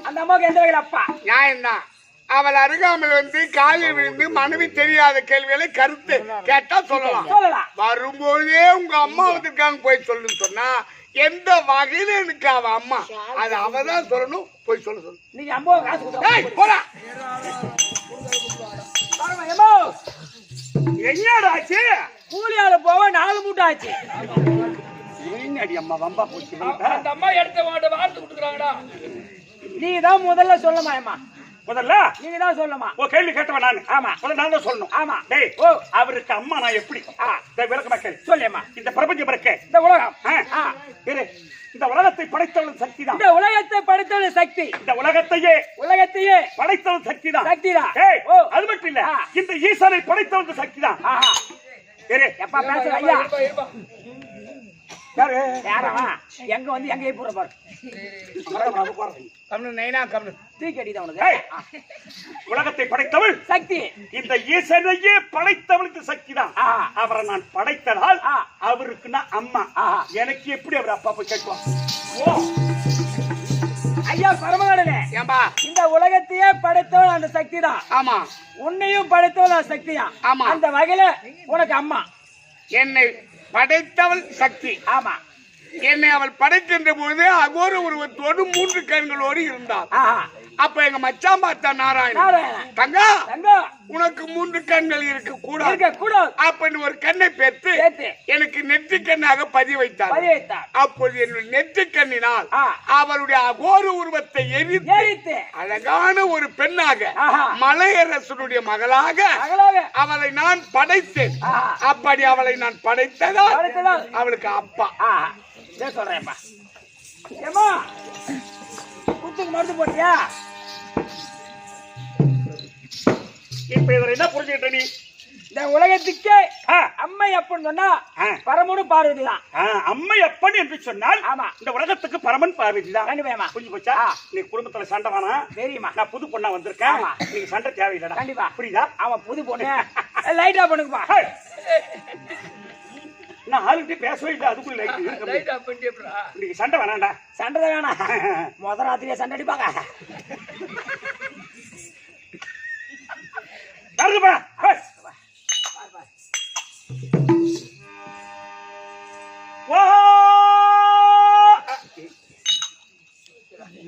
அந்த அம்மாவுக்கு எந்த வகையில் அப்பா? நியாயம் தான். அவள் அருகாமல் வந்து காலில் விழுந்து மனைவி தெரியாத கேள்விகளை கருத்து கேட்டா சொல்லலாம். சொல்லலாம். வரும்போதே உங்க அம்மா வந்திருக்காங்க போய் சொல்லுன்னு சொன்னா எந்த வகையில எனக்கு அவ அம்மா அது அவதான் சொல்லணும். போய் சொல்ல சொல்லு. நீங்க அம்மா காசு கொடுத்தா போடா. பரவாயில்ல, என்னடா ஆச்சு? கூலி ஆளு போக 4 மூட்டை ஆச்சு. என்னடி அம்மா வம்பா போச்சு? அந்த அம்மா எடுத்த மாட்ட வார்த்தை கொடுக்குறாங்கடா. நீ தான் முதல்ல சொல்லமா அம்மா, முதல்ல நீங்க தான் சொல்லமா. ஓ கேள்வி கேட்டவன் நானு. ஆமா. முதல்ல நான் தான் சொல்லணும். ஆமா. டேய், ஓ அவருக்கு அம்மா நான் எப்படி? விளக்க மக்கள் சொல்லேம்மா. இந்த பிரபஞ்சம் இருக்க இந்த உலகம், இந்த உலகத்தை படைத்தவள் சக்தி தான். இந்த உலகத்தை படைத்தவள் சக்தி, இந்த உலகத்தையே படைத்தவள் சக்தி தான். அது மட்டும் இல்ல, இந்த ஈசனை படைத்தவள் சக்தி தான். எப்பா பேசுற ஐயா? யாரு? யாரவா? எங்க வந்து எங்க போற பாரு. உலகத்தை படைத்தவள் சக்தி, இந்த ஈசனையே படைத்தவளுக்கு சக்தி தான். அவரை நான் படைத்ததால் அவருக்கு நான் அம்மா. எனக்கு எப்படி அவர் அப்பா போய் கேட்பான்? ஐயா பரமகடனே, இந்த உலகத்தையே படைத்தவள் அந்த சக்தி தான். ஆமா. உன்னையும் படைத்தவள் அந்த சக்தியா? ஆமா. அந்த வகையில உனக்கு அம்மா. என்னை படைத்தவள் சக்தி. ஆமா. என்னை அவள் படைக்கின்ற பொழுது அகோர உருவத்தோடு 3 கண்களோடு இருந்தாள். அப்ப எங்க மச்சான் பார்த்தா நாராயணன், தங்கா உனக்கு 3 கண்கள் இருக்க கூடாது. அப்படி ஒரு கண்ணை பெற்று எனக்கு நெற்றி கண்ணாக பதிய வைத்தார். அப்போது என்னுடைய நெற்றி கண்ணினால் அவருடைய அகோர உருவத்தை எரித்து அழகான ஒரு பெண்ணாக மலையரசனுடைய மகளாக அவளை நான் படைத்தேன். அப்படி அவளை நான் படைத்ததால் அவளுக்கு அப்பா சொல்றேன்ப்பா. ஏமா குத்துக்கு மருந்து போட்டியா? இப்ப இவர் என்ன புரிஞ்சுக்கிட்ட நீ? இந்த உலகத்துக்கே அம்மை அப்பன்னு சொன்னா பரமனு பார்வதி தான். அம்மை அப்பன் என்று சொன்னால் ஆமா, இந்த உலகத்துக்கு பரமன் பார்வதி தான். கண்டிப்பா. புரிஞ்சு போச்சா? நீ குடும்பத்துல சண்டை வேணா. தெரியுமா? நான் புது பொண்ணா வந்திருக்கேன். நீங்க சண்டை தேவையில்லடா. கண்டிப்பா. புரியுதா? அவன் புது பொண்ணு லைட்டா பண்ணுக்குமா. நான் ஆளுகிட்டே பேசவே இல்லை. அதுக்குள்ள லைட்டா பண்ணிட்டேப்பா. நீங்க சண்டை வேணாண்டா. சண்டை தான் வேணாம். முத ராத்திரியே சண்டை அடிப்பாங்க.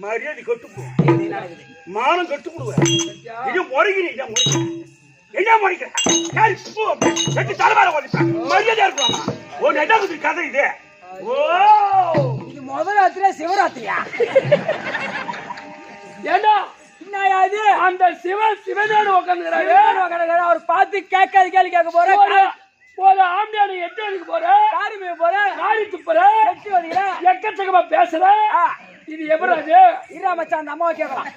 மரியாதை கட்டு மானம் கட்டு போடுவேன். இது முறைகிறீங்க மரியாதையா இருக்கலாம். ஒரு எட்டாவது கதை இது. ஓ இது முதல் ராத்திரியா சிவராத்திரியா? ஏண்டா அந்த சிவனோடு உட்காந்துக்கிறாரு. அவர் பார்த்து கேட்காது கேள்வி கேட்க போற. ஒரு ஆம்பியானு 8 வரைக்கும் போற, காரி மேய போற, காரி துப்புற, 8 வரைக்கிற, எக்கச்சக்கமா பேசுற. இது எவராது? இராமச்சா அந்த அம்மாவை கேட்கலாம்.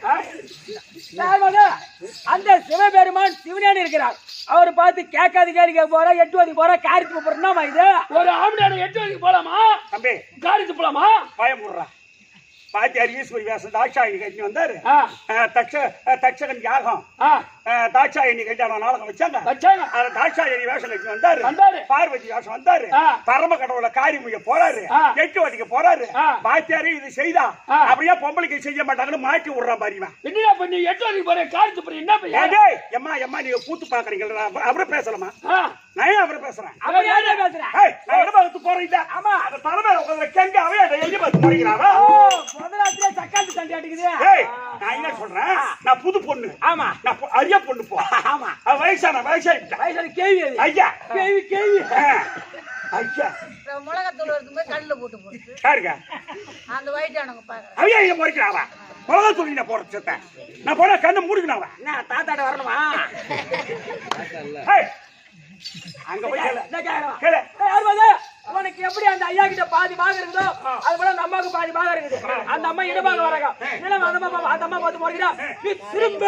அந்த சிவபெருமான் சிவனேன்னு இருக்கிறார். அவர் பார்த்து கேட்காது கேள்வி கேட்க போற, 8 வரைக்கும் போற, காரி துப்புறா. இது ஒரு ஆம்பியானு 8 வரைக்கும் போலாமா? தம்பி காரி துப்பலாமா? பயமுடுறா. பாத்தியார் ஈஸ்வரி வேஷம் தாட்சாயணி கட்டி வந்தாரு. தட்சகன் யாகம் தாட்சாயணி கல்யாணம் நாடகம் வச்சாங்க. தாட்சாயணி வேஷம் கட்டி வந்தாரு. பார்வதி வேஷம் வந்தாரு. பரம கடவுள காரிமுக போறாரு, 8 வரைக்கும் போறாரு. பாத்தியாரு இது செய்தா அப்படியே பொம்பளைக்கு செய்ய மாட்டாங்கன்னு மாட்டி விடுறான் பாருமா. என்ன பண்ணி 8 வரைக்கும் போற, காரி துப்புற என்ன பையா? எம்மா எம்மா நீங்க கூத்து பாக்குறீங்களா? அவரை பேசலாமா? நான் அவரை பேசுறேன். போறீங்க. ஆமா அந்த தலைமையில உட்கார்ந்து கெங்க அவையா எங்க பார்த்து போறீங்களா? முதலாத்திலே சக்காத்து சண்டை அடிக்குது. நான் என்ன சொல்றேன், நான் புது பொண்ணு. ஆமா நான் அரியா பொண்ணு போ. ஆமா வயசான கேள்வி ஐயா கேள்வி ஐயா மிளகாத்தூள் இருக்கும்போது கல்லுல போட்டு போட்டு யாருங்க அந்த வயிற்றானவங்க பாக்குறேன். அவையா இங்க போறீங்களா? மிளகாத்தூள் நான் போற சத்த நான் போனா கண்ணு மூடிக்கணும். என்ன தாத்தாட்ட வரணுமா? அங்க போய் உனக்கு எப்படி அந்த ஐயா கிட்ட பாதி பாகம் இருக்குதோ அது போல அந்த அம்மாவுக்கு பாதி பாகம் இருக்குது. அந்த அம்மா இடமாக வராங்க. அந்த அம்மா பார்த்து போறீங்களா? திரும்ப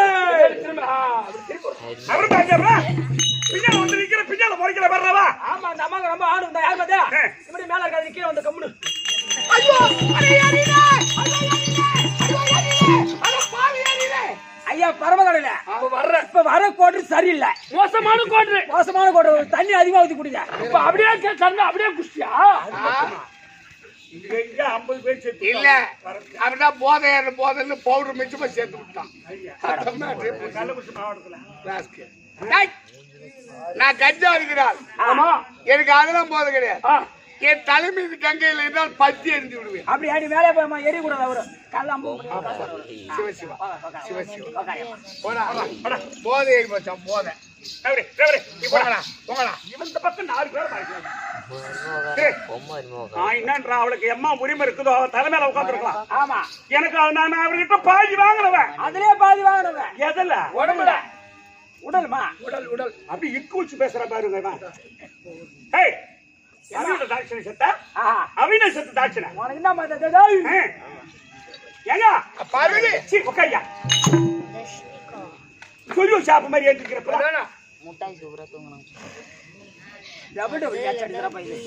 பின்னால வந்து நிக்கிற பின்னால போறீங்களா? வர்றவா? ஆமா அந்த அம்மாவுக்கு ரொம்ப ஆடு இருந்தா யாரு பாத்தியா? இப்படி மேல இருக்காது கீழே வந்து கம்முனு. ஐயா பரமகடல இப்ப வர கோட்டு சரியில்லை. மோசமான கோட்டு தண்ணி அதிகமா ஊத்தி குடிங்க. இப்ப அப்படியே அப்படியே குடிச்சியா? எங்க 50 பேர் செத்து இல்ல அப்படின்னா போதைன்னு பவுடர் மிச்சமா சேர்த்து விட்டான். கள்ளக்குறிச்சி மாவட்டத்துல டேய், நான் கஞ்சா அடிக்கிறாள். ஆமா எனக்கு அதெல்லாம் போதை கிடையாது. என் தலைமீது கங்கையில் இருந்தால் பத்தி எரிஞ்சு விடுவேன். அப்படி ஆடி மேலே போய் எரிய கூடாது அவரு கல்லாம்பு சிவசிவா சிவசிவா போடா போதை மச்சான் போதை. இந்த பக்கம் 4 பேர் என்னன்றா அவளுக்கு எம்மா உரிமை இருக்குதோ அவ தலைமையில உட்காந்துருக்கலாம். ஆமா எனக்கு நான் அவர்கிட்ட பாதி வாங்கினவன். அதுலயே பாதி வாங்கினவன் எதில் உடம்புல உடல்மா உடல் அப்படி இக்கு வச்சு பேசுற பாருங்க. ஏய் அவின தாட்சணை செத்த அவின செத்த தாட்சணை உனக்கு என்ன மாதிரி ஏங்க பார்வதி சி உட்காரியா சொல்லு சாப்பு மாதிரி ஏற்றிக்கிறப்ப முட்டாய் சூப்பரா தூங்கணும். டபுள் டபுள் கேட்ச் அடிக்கிற பையன்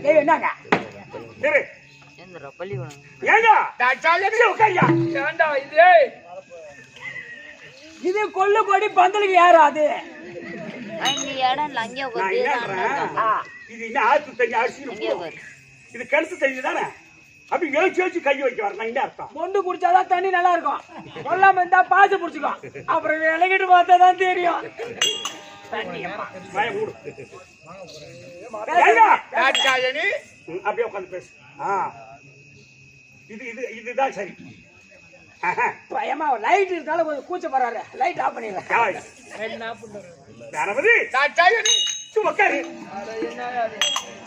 கே என்னங்க சரி எந்திரா பள்ளி வேணும். ஏங்க தாட்சாயி உட்காரியா ஏண்டா இது கொள்ளு கொடி பந்தலுக்கு யாரு அது இங்க இடம் இல்ல அங்கே நான் என்ன இது என்ன ஆத்து தண்ணி அரிசி இது கிணத்து தண்ணி தானே அப்படி எழுச்சி கை வைக்க வர நான் என்ன அர்த்தம் கொண்டு குடிச்சாதான் தண்ணி நல்லா இருக்கும் கொல்லாம இருந்தா பாசு புடிச்சுக்கும் அப்புறம் இலகிட்டு பார்த்தா தான் தெரியும் வாய மூடு தாட்சாயணி அப்படியே உட்காந்து பேசு இதுதான் சரி பயமா லைட் இருந்தாலும் கொஞ்சம் கூச்சப்படுறாரு லைட் ஆஃப் பண்ணிடுறேன் கணபதி தாட்சாயணி உட்காரு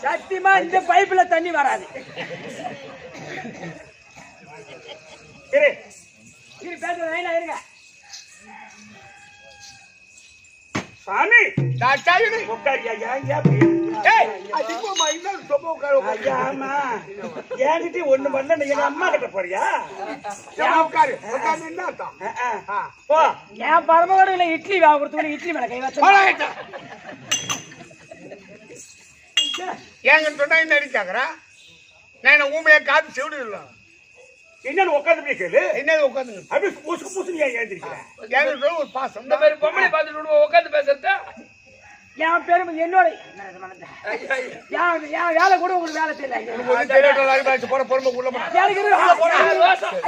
சத்தியமா இந்த பைப்புல தண்ணி வராது சரி சரி பேசுறது லைனா இருங்க சாமி தாட்சாயணி உட்காரியா ஏய் அதிகமா இன்னொரு சொப்ப உட்காரு. ஆமா என்கிட்ட ஒண்ணு பண்ண எங்க அம்மா கிட்ட போறியா உட்காரு உட்கார்ந்து என்ன அர்த்தம்? போ என் பரமகடையில இட்லி வாங்குறதுக்கு இட்லி மேல கை வச்சு ஏங்க சொன்னா என்ன அடிச்சாக்கிறா? நான் ஊமையை காத்து செவிடு இல்லை. என்னன்னு உட்காந்து கேளு என்ன உட்காந்து அப்படி பூசு பூசு ஏன் ஏந்திருக்கிறேன் ஏங்க ஒரு பாசம் இந்த மாதிரி பொம்பளை பார்த்துட்டு விடுவோம் உட்காந்து பேசுறத என் பெருமை என்னோட என் வேலை கூட உங்களுக்கு வேலை தெரியல போற பொறுமை உள்ள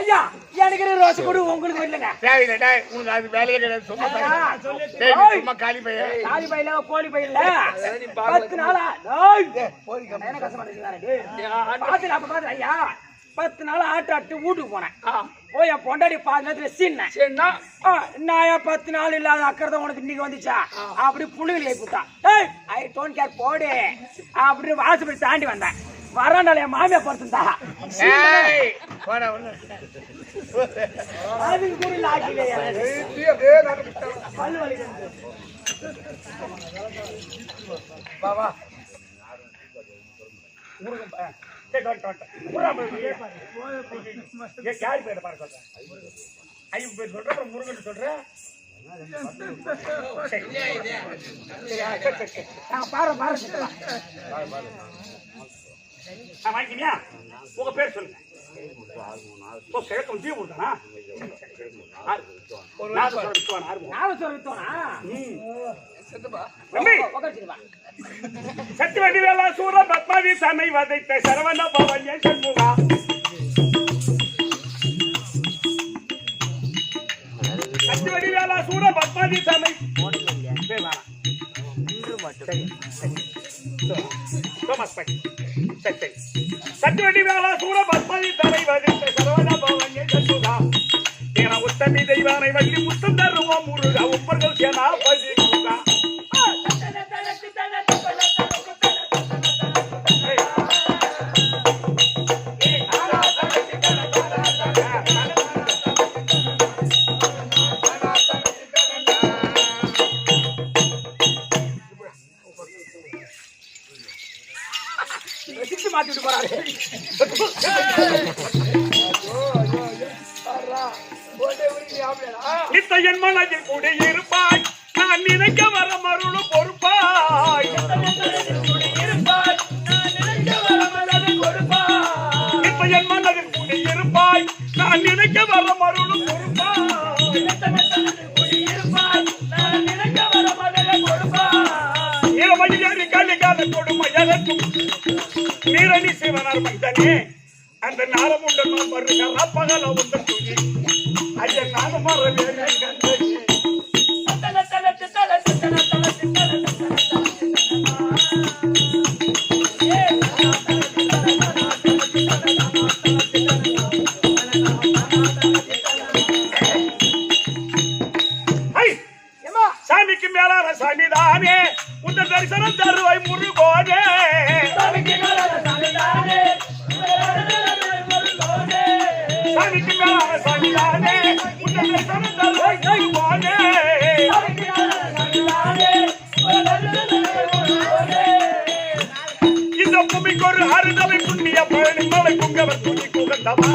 ஐயா எனக்கு ரோஸ் கூட உங்களுக்கு இல்லைங்க தேவையில்லை உனக்கு அது வேலையே கிடையாது. சும்மா காலி பையன் காலி பையில கோழி பையில 10 நாளா என்ன கஷ்டமா பாத்து அப்ப பாத்து ஐயா 10 நாள் ஆட்டு வீட்டுக்கு போனேன் போய் என் பொண்டாடி பாதுகாத்துல சீன்னா நான் 10 நாள் இல்லாத அக்கறை உனக்கு இன்னைக்கு வந்துச்சா அப்படி புள்ளிகள் ஏற்புட்டா ஐ டோன்ட் கேர் போடு அப்படி வாசப்படி தாண்டி வந்தேன் வராண்டால என் மாமியா படுத்துந்தா அதுக்கு கூட ஆக்கி பல்லு வலி பாபா யாரு பேர் பாரு சொல்றேன் ஐயோ பேர் சொல்ற அப்புறம் முருகன் சொல்றேன் வாங்கிக்கியா உங்க பேர் சொல்லுங்க கிழக்கம் ஜீவ் தானா சத்தியவதி வேளா சூர பத்மாவி தன்னை வதைத்த சரவண பவன் என் சண்முகா சத்தியவதி வேளா சூர பத்மாவி தன்னை சத்தியவதி வேளா சூர பத்மாவி தன்னை வதைத்த சரவண பவன் என் சண்முகா உத்தமி தெய்வானை வள்ளி முத்தம் தருவோம் முருகா உப்பர்கள் சேனா பதி முருகா மாத்திட்டு போறாரு நித்தையன் மனதில் குடியிருப்பாய் நான் நினைக்க வர மருளும் பொறுப்பாய் நித்தையன் மனதில் குடியிருப்பாய் நான் நினைக்க வர மருளும் பொறுப்பாய் இரவையறி கலிகால கொடுமை எதற்கும் சொன்னார் மந்தனே அந்த நாளம் உண்டல் வருகிற பகல உந்த தூங்கி ஐயா நானும் மறவேன் கண்டனே சாமிக்கு மேலான சாமிதானே உந்த தரிசனம் தருவாய் முருகோனே சாமிக்கு மேலான சாமிதானே உந்த தரிசனம் தருவாய் முருகோனே இந்த பூமிக்கு ஒரு அருந்தவை புண்ணிய பழனி மலை குங்கவர் துணி குகந்தவா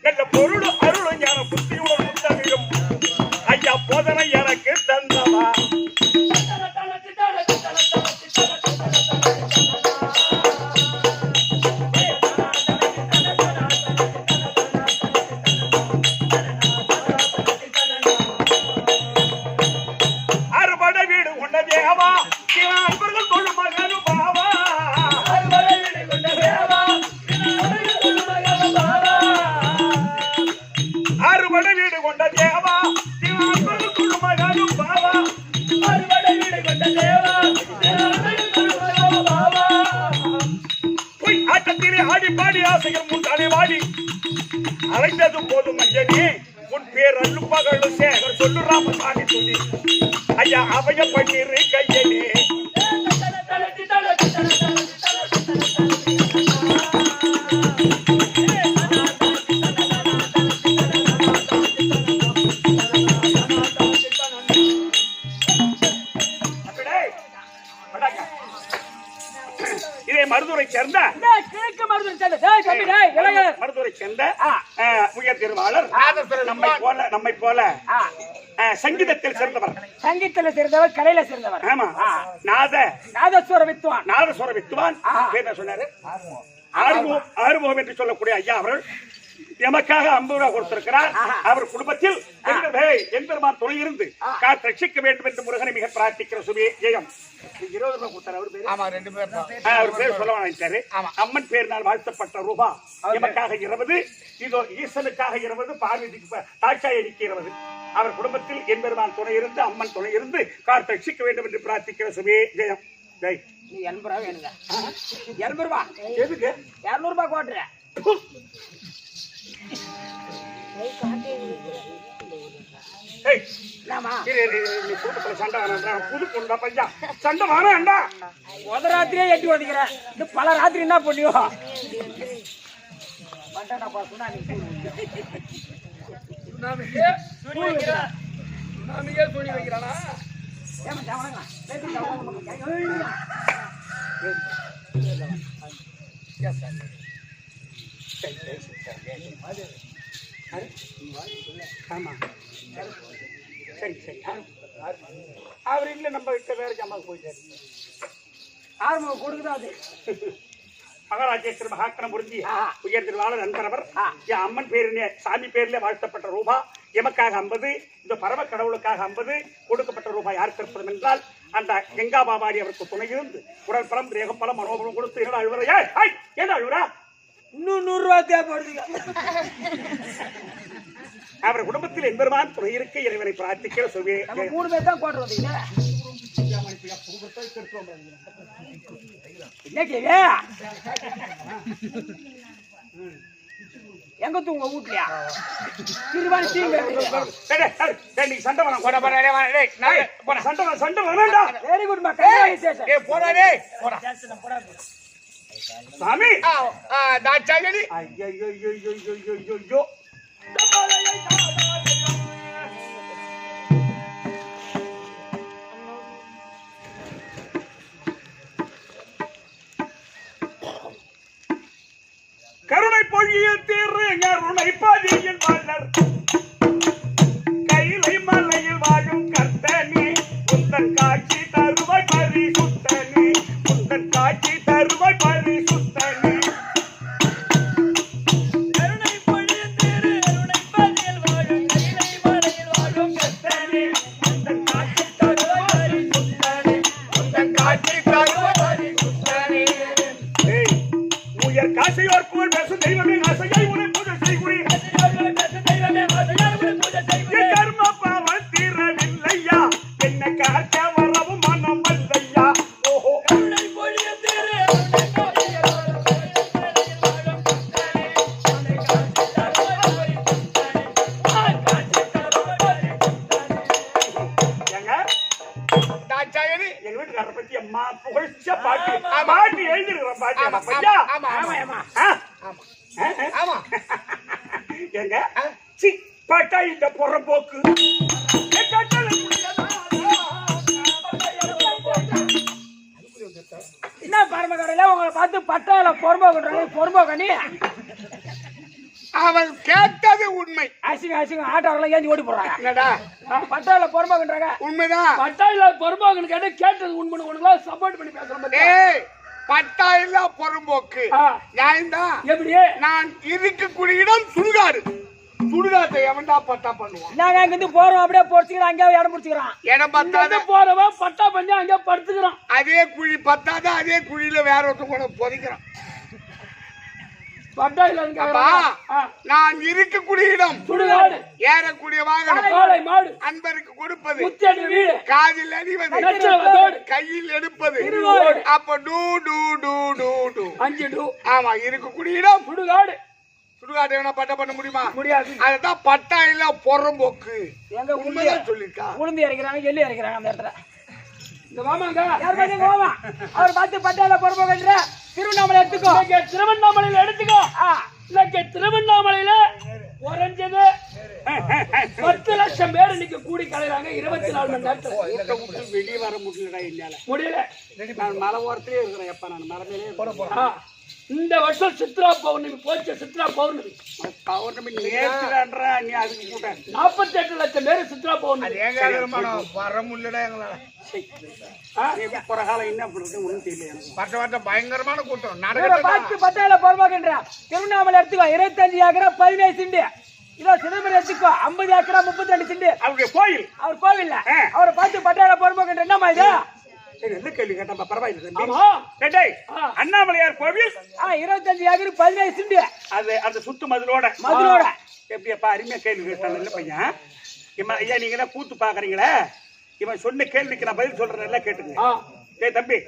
என்ற பொருள் அருளும் ஞான புத்தியுடன் முத்தமிழும் ஐயா போதனை எனக்கு தந்தவா அறுபடை வீடு கொண்ட தேவா அன்பர்கள் தொழும் மகனுபாவா அறுபடை வீடு கொண்ட தேவா அன்பர்கள் தொழும் மகனுபாவா போய் ஆட்டத்திலே ஆடி பாடி ஆசைகள் முன் தலைவாடி அழைத்தது போதும் மஞ்சனே உன் பேர் அல்லு பகலு சேகர் சொல்லு ராமசாமி சொல்லி ஐயா அவைய பண்ணிரு கையனே இதே மருதுரை சேர்ந்த கிழக்கு மருத்துவ சேர்ந்த மருதுரை சேர்ந்த உயர் திருவாளர் நம்மை போல சங்கீதத்தில் சிறந்தவர் சங்கீதத்தில் சிறந்தவர் கலையில சிறந்தவர் ஆமா நாதஸ்வர வித்வான் நாதஸ்வர வித்வான் என்ன சொன்னாரு ஆறுமுகம் என்று சொல்லக்கூடிய ஐயா அவர்கள் எமக்காக 50 ரூபாய் கொடுத்திருக்கிறார் அவர் குடும்பத்தில் எம்பெருமான் துணை இருந்து காத்து ரட்சிக்க வேண்டும் என்று முருகனை மிக பிரார்த்திக்கிற சுபி ஜெயம் 20 ரூபாய் கொடுத்தார் அவர் பேரு அவர் பேர் சொல்ல நினைச்சாரு அம்மன் பேரினால் வாழ்த்தப்பட்ட ரூபா எமக்காக 20 இதோ ஈசனுக்காக 20 பார்வதிக்கு தாட்சாயணிக்கு 20 அவர் குடும்பத்தில் எம்பெருமான் துணை இருந்து அம்மன் துணை இருந்து காத்து ரட்சிக்க வேண்டும் என்று பிரார்த்திக்கிற சுபி ஜெயம் ஜெய் நீ 80 ரூபாய் வேணுங்க 200 ரூபாய் எதுக்கு 200 ரூபாய் கோட்டுற முத ராத்திரியே எட்டி ஒதுக்கிறேன் பல ராத்திரி என்ன பண்ணியோ சரி சரி அவர் இல்ல நம்ம கிட்ட வேற ஜாமாக்கு போயிட்டாரு ஆறுமுகம் கொடுக்குதாது மகாராஜேஸ்வர மகாக்கணம் புரிஞ்சி உயர் திருவாளர் நண்பரவர் அம்மன் பேரிலே சாமி பேரிலே வாழ்த்தப்பட்ட ரூபா எமக்காக 50 இந்த பரம கடவுளுக்காக 50 கொடுக்கப்பட்ட ரூபாய் யார் திருப்பதும் என்றால் அந்த கங்கா பாபாடி அவருக்கு துணை இருந்து உடல் பலம் தேகப்பலம் மனோபலம் கொடுத்து என்ன அழுவரையா என்ன அழுவரா இன்னும் 100 ரூபாய் தேவைப்படுதுங்க அவர் குடும்பத்தில் எம்பெருமான் துணை இருக்க இறைவனை பிரார்த்திக்கிற சொல்வே 3 பேர் தான் போடுறது எங்க தூங்க வீட்லயா திருவாணி சண்டை வெரி குட் சாமி ஐயோ கருணை பொழிய தீர்வு கருணை பதியின் மலர் கைலை மலையில் வாழும் கர்த்தனே உந்தன் காட்சி தருவாய் பரிசுத்தனே உந்தன் காட்சி தருவாய் பரிசுத்தனே கருணை பொழிய தீர்வு கருணை பதியில் வாழும் புகழ்ச்ச பாட்டி பாட்டி எழுதிருக்கிறோம் பாட்டி ஐயா ஆமா ஆமா ஆமா எங்க சி பாட்டா இந்த பொறம்போக்கு என்ன பரமக்கடையில உங்களை பார்த்து பட்டால பொறும்போக்கணி அவன் கேட்டது உண்மை. அசிங்க ஆட்டோவில் ஏஞ்சி ஓடி போடுறாங்க. என்னடா பட்டால பொறும்போக்குன்றாங்க. உண்மைதான். பட்டாயில பொறும்போக்குன்னு கேட்டு கேட்டது உண்மை உனக்குலாம் சப்போர்ட் பண்ணி பேசுறேன். ஏய் பட்டா இல்ல பொறும்போக்கு நியாயம்தான். எப்படி நான் இருக்கக்கூடிய இடம் சுடுகாடு. சுடுகாட்டை எவன்டா பட்டா பண்ணுவான்? நாங்க அங்கிருந்து போறோம் அப்படியே போச்சுக்கிறோம் அங்கே இடம் முடிச்சுக்கிறோம். இடம் பத்தாத போறவன் பட்டா பண்ணி அங்கே படுத்துக்கிறான். அதே குழி பத்தாத அதே குழியில வேற ஒருத்தர் கூட புதைக்கிறான். நான் இருக்கக்கூடிய இடம் சுடுகாடு. ஏறக்கூடிய வாகனம் காளை மாடு. அன்பருக்கு கொடுப்பது முத்தடி வீடு. காதில் அணிவது நச்சவதோடு. கையில் எடுப்பது திருவோடு. அப்ப டூ டூ டூ டூ டூ 5 டூ. ஆமா இருக்கக்கூடிய இடம் சுடுகாடு. சுடுகாடு எவனா பட்டா பண்ண முடியுமா? முடியாது. அதுதான் பட்டா இல்ல பொறம்போக்கு. எங்க உண்மைதான் சொல்லிருக்கா. உளுந்து இறக்கிறாங்க எள்ளி இறக்கிறாங்க அந்த இடத்துல. இந்த வாமாங்க யார் பாத்தீங்க வாமா அவர் பார்த்து பட்டால பொறும்போக்குன்ற திருவண்ணாமலை எடுத்துக்கோ. திருவண்ணாமலையில எடுத்துக்கோ. இன்னைக்கு திருவண்ணாமலையில குறைஞ்சது 10 லட்சம் பேர் இன்னைக்கு கூடி கலைறாங்க 24 மணி நேரத்துல. வெளியே வர முடியலடா என்னால. முடியல. நான் மலை ஓரத்திலே இருக்கிறேன். எப்ப நான் மலை மேலே இந்த வருஷம் சித்ரா பௌர்ணமி போச்சு. சித்ரா பௌர்ணமி பௌர்ணமி நேர்த்துறான்றா நீ அதுக்கு கூட 48 லட்சம் பேர் சித்ரா பௌர்ணமி. வர முடியலடா எங்களால. காலம் என்ன பண்றது ஒண்ணும் தெரியல எனக்கு. பட்ட பயங்கரமான கூட்டம். பார்த்து பட்டால பொறும்போக்குன்ற திருவண்ணாமலை எடுத்துக்கோ. 25 ஏக்கரா 15 செண்டு. இதோ சிதம்பரம் எடுத்துக்கோ 50 ஏக்கரா 32 செண்டு. அவருடைய கோயில் அவர் கோவில்ல அவரை பார்த்து பட்டால பொறும்போக்குன்ற என்னமா இது? என்ன கேள்வி கேட்டா பரவாயில்லை. ஆமா. அண்ணாமலையார் கோவில் 25 ஏக்கர் 15 செண்டு. அது அந்த சுத்து மதுளோட எப்படியப்பா அருமையா கேள்வி கேட்டான் நல்ல பையன். இவன் ஐயா நீங்க தான் கூத்து பாக்குறீங்களே இவன் சொன்ன கேள்விக்கு நான் பதில் சொல்றேன் நல்லா கேட்டுங்க. ஏய் தம்பி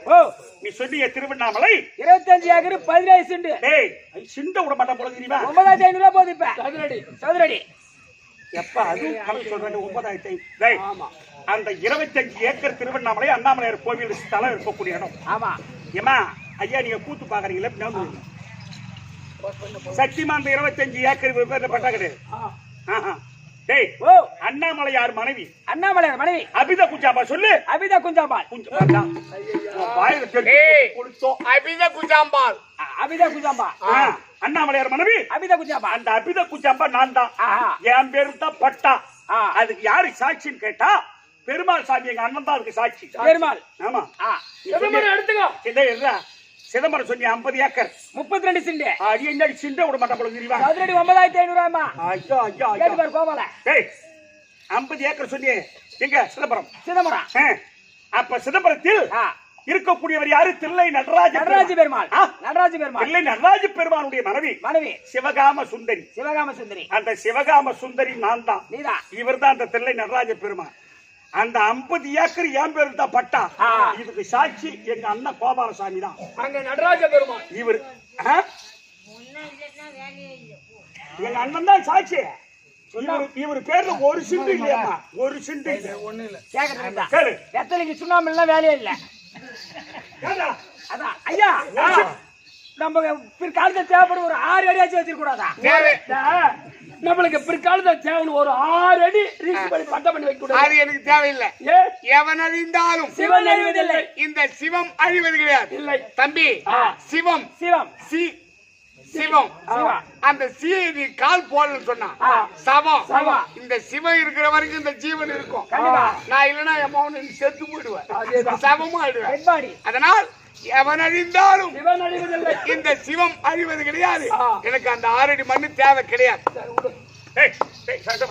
நீ சொன்னீங்க திருவண்ணாமலை 25 ஏக்கர் 15 செண்டு. டேய் சிண்ட விட மாட்டான் போல தெரியுமா? 9500 ரூபாய் போகுது இப்ப சதுரடி. எப்ப அது கணக்கு சொல்றேன் 9500. டேய் ஆமா அந்த 25 ஏக்கர் திருவண்ணாமலை அண்ணாமலையார் கோவில் ஸ்தலம் இருக்கக்கூடிய இடம். ஆமா ஏமா ஐயா நீங்க கூத்து பாக்குறீங்களா? சக்திமான் 25 ஏக்கர் பேர்ல பட்டா கிடையாது. டேய் அண்ணாமலையார் மனைவி அண்ணாமலையார் மனைவி அபிதா குஞ்சாம்பா சொல்லு. அபிதா குஞ்சாம்பாள். அபித குஜாம்பால். அபிதா குஞ்சாம்பா அண்ணாமலையார் மனைவி அபிதா குஞ்சாம்பா. அந்த அபிதா குஞ்சாம்பா நான் தான். என் பேரு தான் பட்டா. அதுக்கு யாரு சாட்சின்னு கேட்டா பெருமாள் சாமி எங்க அண்ணன் தான் அதுக்கு சாட்சி. பெருமாள். ஆமா சிதம்பரம் எடுத்துக்கோ. சிதம்பரம் சொன்னி 50 ஏக்கர் 32 செண்டு. அடி என்ன சிண்ட விட மாட்டா போல தெரியுமா? சதுரடி 9500 ரூபாய்மா. ஐயோ ஐயோ கேட்டு பாரு கோபால. டேய் 50 ஏக்கர் சொன்னி எங்க சிதம்பரம். அப்ப சிதம்பரத்தில் இருக்கக்கூடியவர் யாரு? தில்லை நடராஜ பெருமாள். தில்லை நடராஜ பெருமானுடைய மனைவி சிவகாம சுந்தரி. அந்த சிவகாம சுந்தரி நான் தான். நீதான். இவர் தான் அந்த தில்லை நடராஜ பெருமாள். அந்த 50 ஏக்கர் என் பேரு தான் பட்டா. இதுக்கு சாட்சி எங்க அண்ணன் கோபாலசாமி தான். அங்க நடராஜ பெருமாள் இவர் எங்க அண்ணன் தான் சாட்சி. இவர் பேர்ல ஒரு சிண்டு இல்லையா? ஒரு சிண்டு ஒண்ணு இல்ல. கேளு எத்தனைக்கு சுண்ணாம்பு வேலையே இல்ல. அதான் ஐயா நம்ம பிற்காலத்துல தேவைப்படும் ஒரு 6 அடியாச்சும் வச்சிருக்க கூடாதா? நம்மளுக்கு பிற்காலத்துல தேவை ஒரு 6 அடி பட்டம் பண்ணி வைக்க கூடாது. அது எனக்கு தேவையில்லை. எவன் அழிந்தாலும் சிவன் அழிவதில்லை. இந்த சிவம் அழிவது கிடையாது. இல்லை தம்பி சிவம் சிவம் அந்த சீ நீ கால் போடலன்னு சொன்னா சவம். இந்த சிவம் இருக்கிற வரைக்கும் இந்த ஜீவன் இருக்கும். நான் இல்லைன்னா என் மௌன செத்து போயிடுவேன். சவமும் ஆயிடுவேன். அதனால் எவன் அழிந்தாலும் இந்த சிவம் அழிவது கிடையாது. எனக்கு அந்த 6 அடி மண்ணு தேவை கிடையாது. சண்டை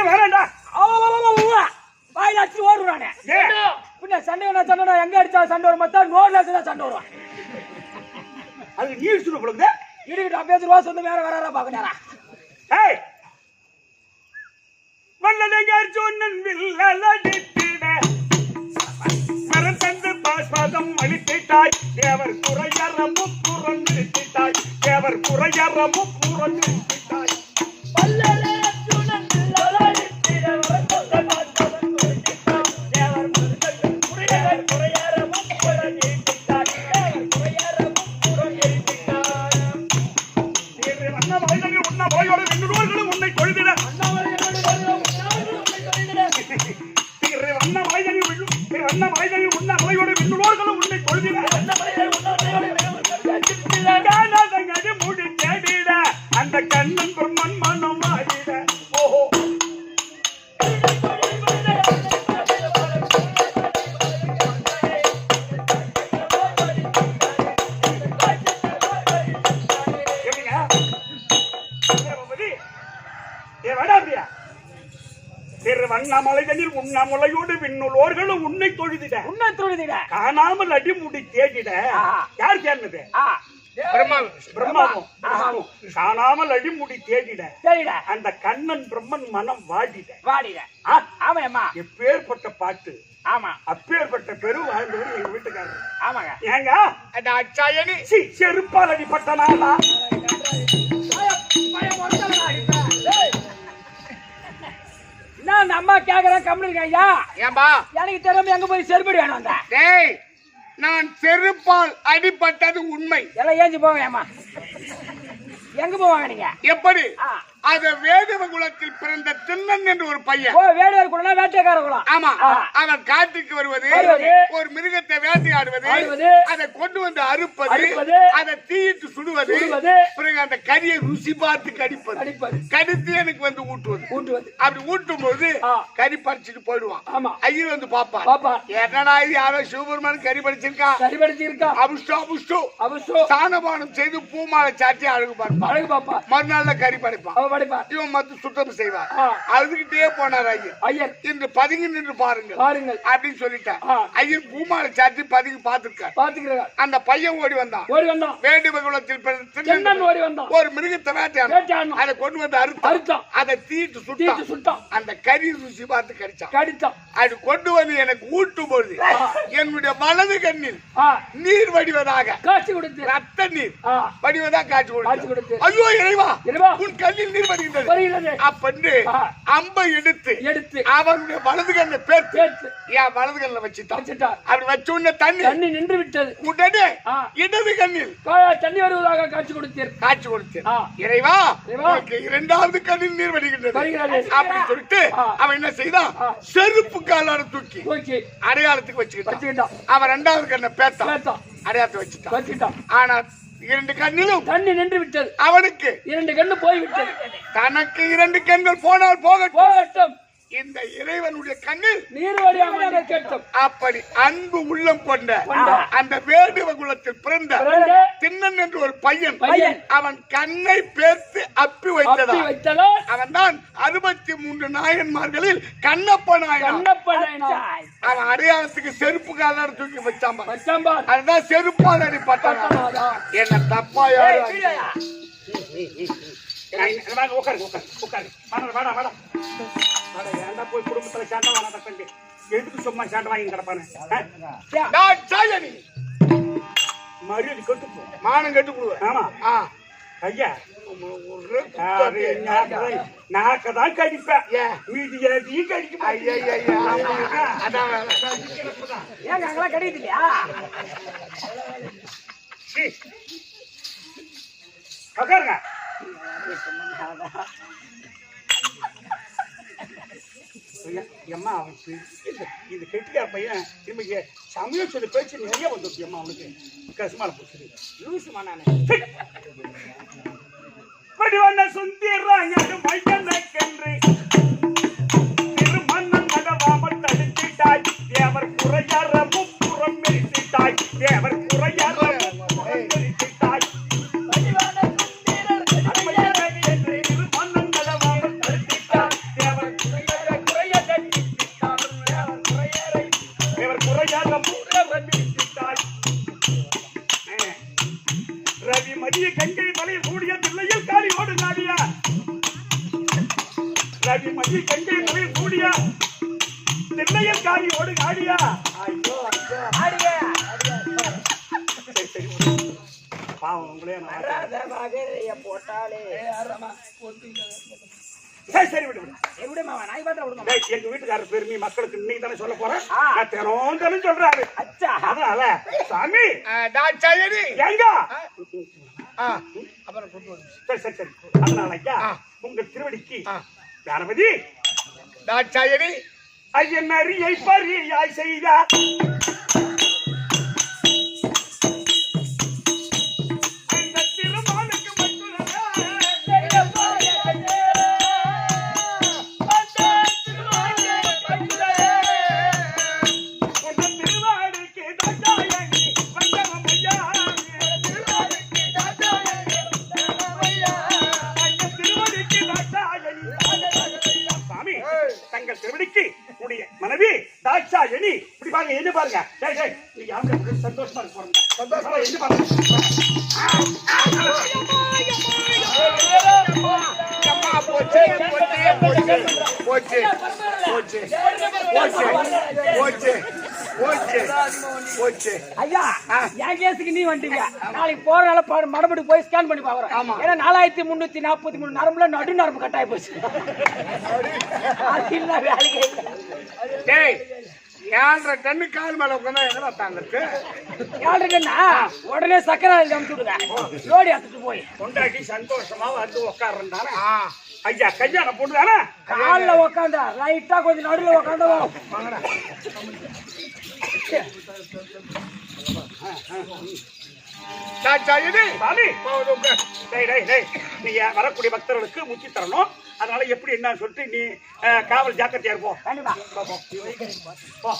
வேணாண்டா. வாயிலாச்சு ஓடுறானே பின்ன சண்டை சண்டை எங்க அடிச்சா சண்டை வரும் மொத்தம் நோட்ல சண்டை வருவான். அது நீர் சுடு கொடுங்க இடிக்கிட்ட பேசுறவா சொந்த வேற வேற பாக்குறாரா? வல்லதங்கர் சொன்னன் வில்லடித்திட மரத்தந்து பாஸ்வாதம் அளித்திட்டாய். தேவர் குறையறமும் புறந்திட்டாய். தேவர் குறையறமும் புறந்திட்டாய். வல்லதங்கர் சொன்னன் வில்லடித்திட மரத்தந்து பாஸ்வாதம் காணாதங்கடி முடி தேடிட அந்த கண்ணன் பிரம்மன் மனம் ஆடிட ஓஹோ திருவண்ணாமலைகளில் உண்ணாமலையோடு விண்ணுள்ளோர்களும் உன்னை தொழுதிட காணாமல் அடிமுடி தேடிட யார் சேர்ந்தது பிரம்மாவும் காணாமல் அடிமுடி தேடிட அந்த கண்ணன் பிரம்மன் மனம் வாடிட எப்பேற்பட்ட பாட்டு ஆமா அப்பேற்பட்ட பெரு வாழ்ந்தவர் எங்க வீட்டுக்காரர் ஆமாங்க ஏங்க அச்சாயனி செருப்பால் அடிப்பட்ட நாளா நான் அம்மா கேக்குறேன் கம்பெனி ஐயா ஏன்பா எனக்கு தெரியாம எங்க போய் செருப்படி வேணும் வந்த டேய் நான் செருப்பால் அடிபட்டது உண்மை எல்லாம் ஏஞ்சி போங்க ஏமா எங்க போவாங்க நீங்க எப்படி அது வேடுவ குலத்தில் பிறந்த திண்ணன் என்று ஒரு பையன் வேடுவர் குலம் வேட்டைக்கார குலம் ஆமா அவன் காட்டுக்கு வருவது ஒரு மிருகத்தை வேட்டையாடுவது அதை கொண்டு வந்து அறுப்பது அதை தீயிட்டு சுடுவது பிறகு அந்த கறியை ருசி பார்த்து கடிப்பது கடித்து எனக்கு வந்து ஊட்டுவது அப்படி ஊட்டும் போது கறி பறிச்சுட்டு போயிடுவான் ஐயர் வந்து பாப்பா என்னடா இது யாரோ சிவபெருமான் கறி படிச்சிருக்கா அபுஷ்டோ சாணபானம் செய்து பூமாலை சாட்டி அழகு பார்ப்பான் மறுநாள் கறி படைப்பான் இவன் மத்த சுத்தம் செய்வார் அழுதுகிட்டே போனார் ஐயர் இன்று பதுங்கி நின்று பாருங்கள் அப்படின்னு சொல்லிட்டார் ஐயர் பூமாலை சாட்டி பதுங்கி பாத்துருக்கார் அந்த பையன் ஓடி வந்தான் வேண்டுவ குலத்தில் ஒரு மிருகத்தை வேட்டையாடும் அதை கொண்டு வந்து அறுத்தான் அதை தீட்டு சுட்டான் அந்த கறி ருசி பார்த்து கடிச்சான் அது கொண்டு வந்து எனக்கு ஊட்டும் பொழுது என்னுடைய வலது கண்ணில் நீர் வடிவதாக காட்சி கொடுத்து ரத்த நீர் வடிவதாக காட்சி கொடுத்து ஐயோ இறைவா உன் கண்ணில் நீர் வருகின்றது அப்பன்று அம்பை எடுத்து அவனுடைய வலது கண்ணை பேர்த்து என் வலது கண்ணில் வச்சுட்டான் அப்படி வச்ச உடனே தண்ணி நின்று விட்டது உடனே இடது கண்ணில் தண்ணி வருவதாக காட்சி கொடுத்தேன் இறைவா இரண்டாவது கண்ணில் நீர் வருகின்றது அப்படி சொல்லிட்டு அவன் என்ன செய்தான் செருப்பு காலான தூக்கி அடையாளத்துக்கு வச்சுக்கிட்டான் அவன் இரண்டாவது கண்ணை பேத்தான் அடையாளத்தை வச்சுட்டான் ஆனா இரண்டு கண்ணிலும் தண்ணி நின்று விட்டது அவனுக்கு இரண்டு கண்ணு போய்விட்டது தனக்கு இரண்டு கண்கள் போனால் போகட்டும் இந்த இறைவனுடைய கண்ணில் நீர்வடியாக கேட்டும் அப்படி அன்பு உள்ளம் கொண்ட அந்த வேடுவ குலத்தில் பிறந்த திண்ணன் என்று ஒரு பையன் அவன் கண்ணை பேர்த்து அப்பி வைத்ததா அவன் தான் 63 நாயன்மார்களில் கண்ணப்ப நாயன் அவன் அடையாளத்துக்கு செருப்பு காலான தூக்கி வச்சாம்பா அதுதான் செருப்பால் அடிப்பட்டான் என்ன தப்பா போய் குடும்பத்துல சாண்டா வாங்க தம்பி எதுக்கு சும்மா சாண்டா வாங்கி கிடப்பானு மரியாதை கட்டு மானம் கட்டு போடுவேன் ஆமா ஐயா நாக்கதான் கடிப்பேன் மீதி எதையும் கடிக்க ஏங்க அங்கெல்லாம் கிடையாது இல்லையா உட்காருங்க அம்மா அவனுக்கு இது கெட்டியா பையன் இன்னைக்கு சமயம் சொல்லி பேச்சு நிறைய வந்துச்சு அம்மா அவனுக்கு கசுமால போச்சு லூசுமா நானு படிவண்ண சுந்திராங்க மையனக்கென்று திருமன்னன் நடவாமல் தடுத்திட்டாய் தேவர் குறையார முப்புறம் மெரித்திட்டாய் தேவர் குறையார முப்புறம் மெரித்திட்டாய் ரவி மதிய கங்கை மலை கூடிய தில்லையில் காளியோடு நாடியா ரவி மதிய கங்கை மலை கூடிய தில்லையில் காளியோடு நாடியா பாவம் உங்களே போட்டாலே சரி விடு எங்க வீட்டுக்காரர் பெருமை மக்களுக்கு இன்னைக்கு தானே சொல்ல போறேன் தினம் சொல்றாரு அதனால சாமி எங்க சரி அதனால உங்க திருவடிக்கு கணபதி தாட்சாயணி ஐயன் அரியை பரியாய் செய்தார் தாட்சாயணி இப்படி பாருங்க என்ன பாருங்க டேய் டேய் நீ யாருக்கு சந்தோஷமா இருக்க போறீங்க சந்தோஷமா என்ன பாருங்க போச்சு போச்சு போச்சு போச்சு போச்சு போச்சு போச்சு போச்சு ஐயா என் கேஸுக்கு நீ வந்துட்டீங்க நாளைக்கு போறனால மறுபடி போய் ஸ்கேன் பண்ணி பாக்குறோம் ஏன்னா 4343 நரம்புல நடு நரம்பு கட்டாயி போச்சு அது இல்ல வேலைக்கு டேய் 7.5 டன் கால் மேல உட்காந்தா எங்கடா தாங்கிறது 7.5 டன்னா உடனே சக்கரை அமுச்சு விடுங்க லோடி எடுத்துட்டு போய் கொண்டாடி சந்தோஷமா வந்து உட்கார்றானே ஐயா கல்யாணம் பொண்ணுதானே கால்ல உட்காந்தா ரைட்டா கொஞ்சம் நடுவுல உட்காந்தா வாங்கடா தாட்சாயணி சாமி டேய் டேய் டேய் நீ வரக்கூடிய பக்தர்களுக்கு முச்சி தரணும் அதனால எப்படி என்ன சொல்லிட்டு நீ காவல் ஜாக்கிரதையா இருப்போம் கண்டிப்பா போ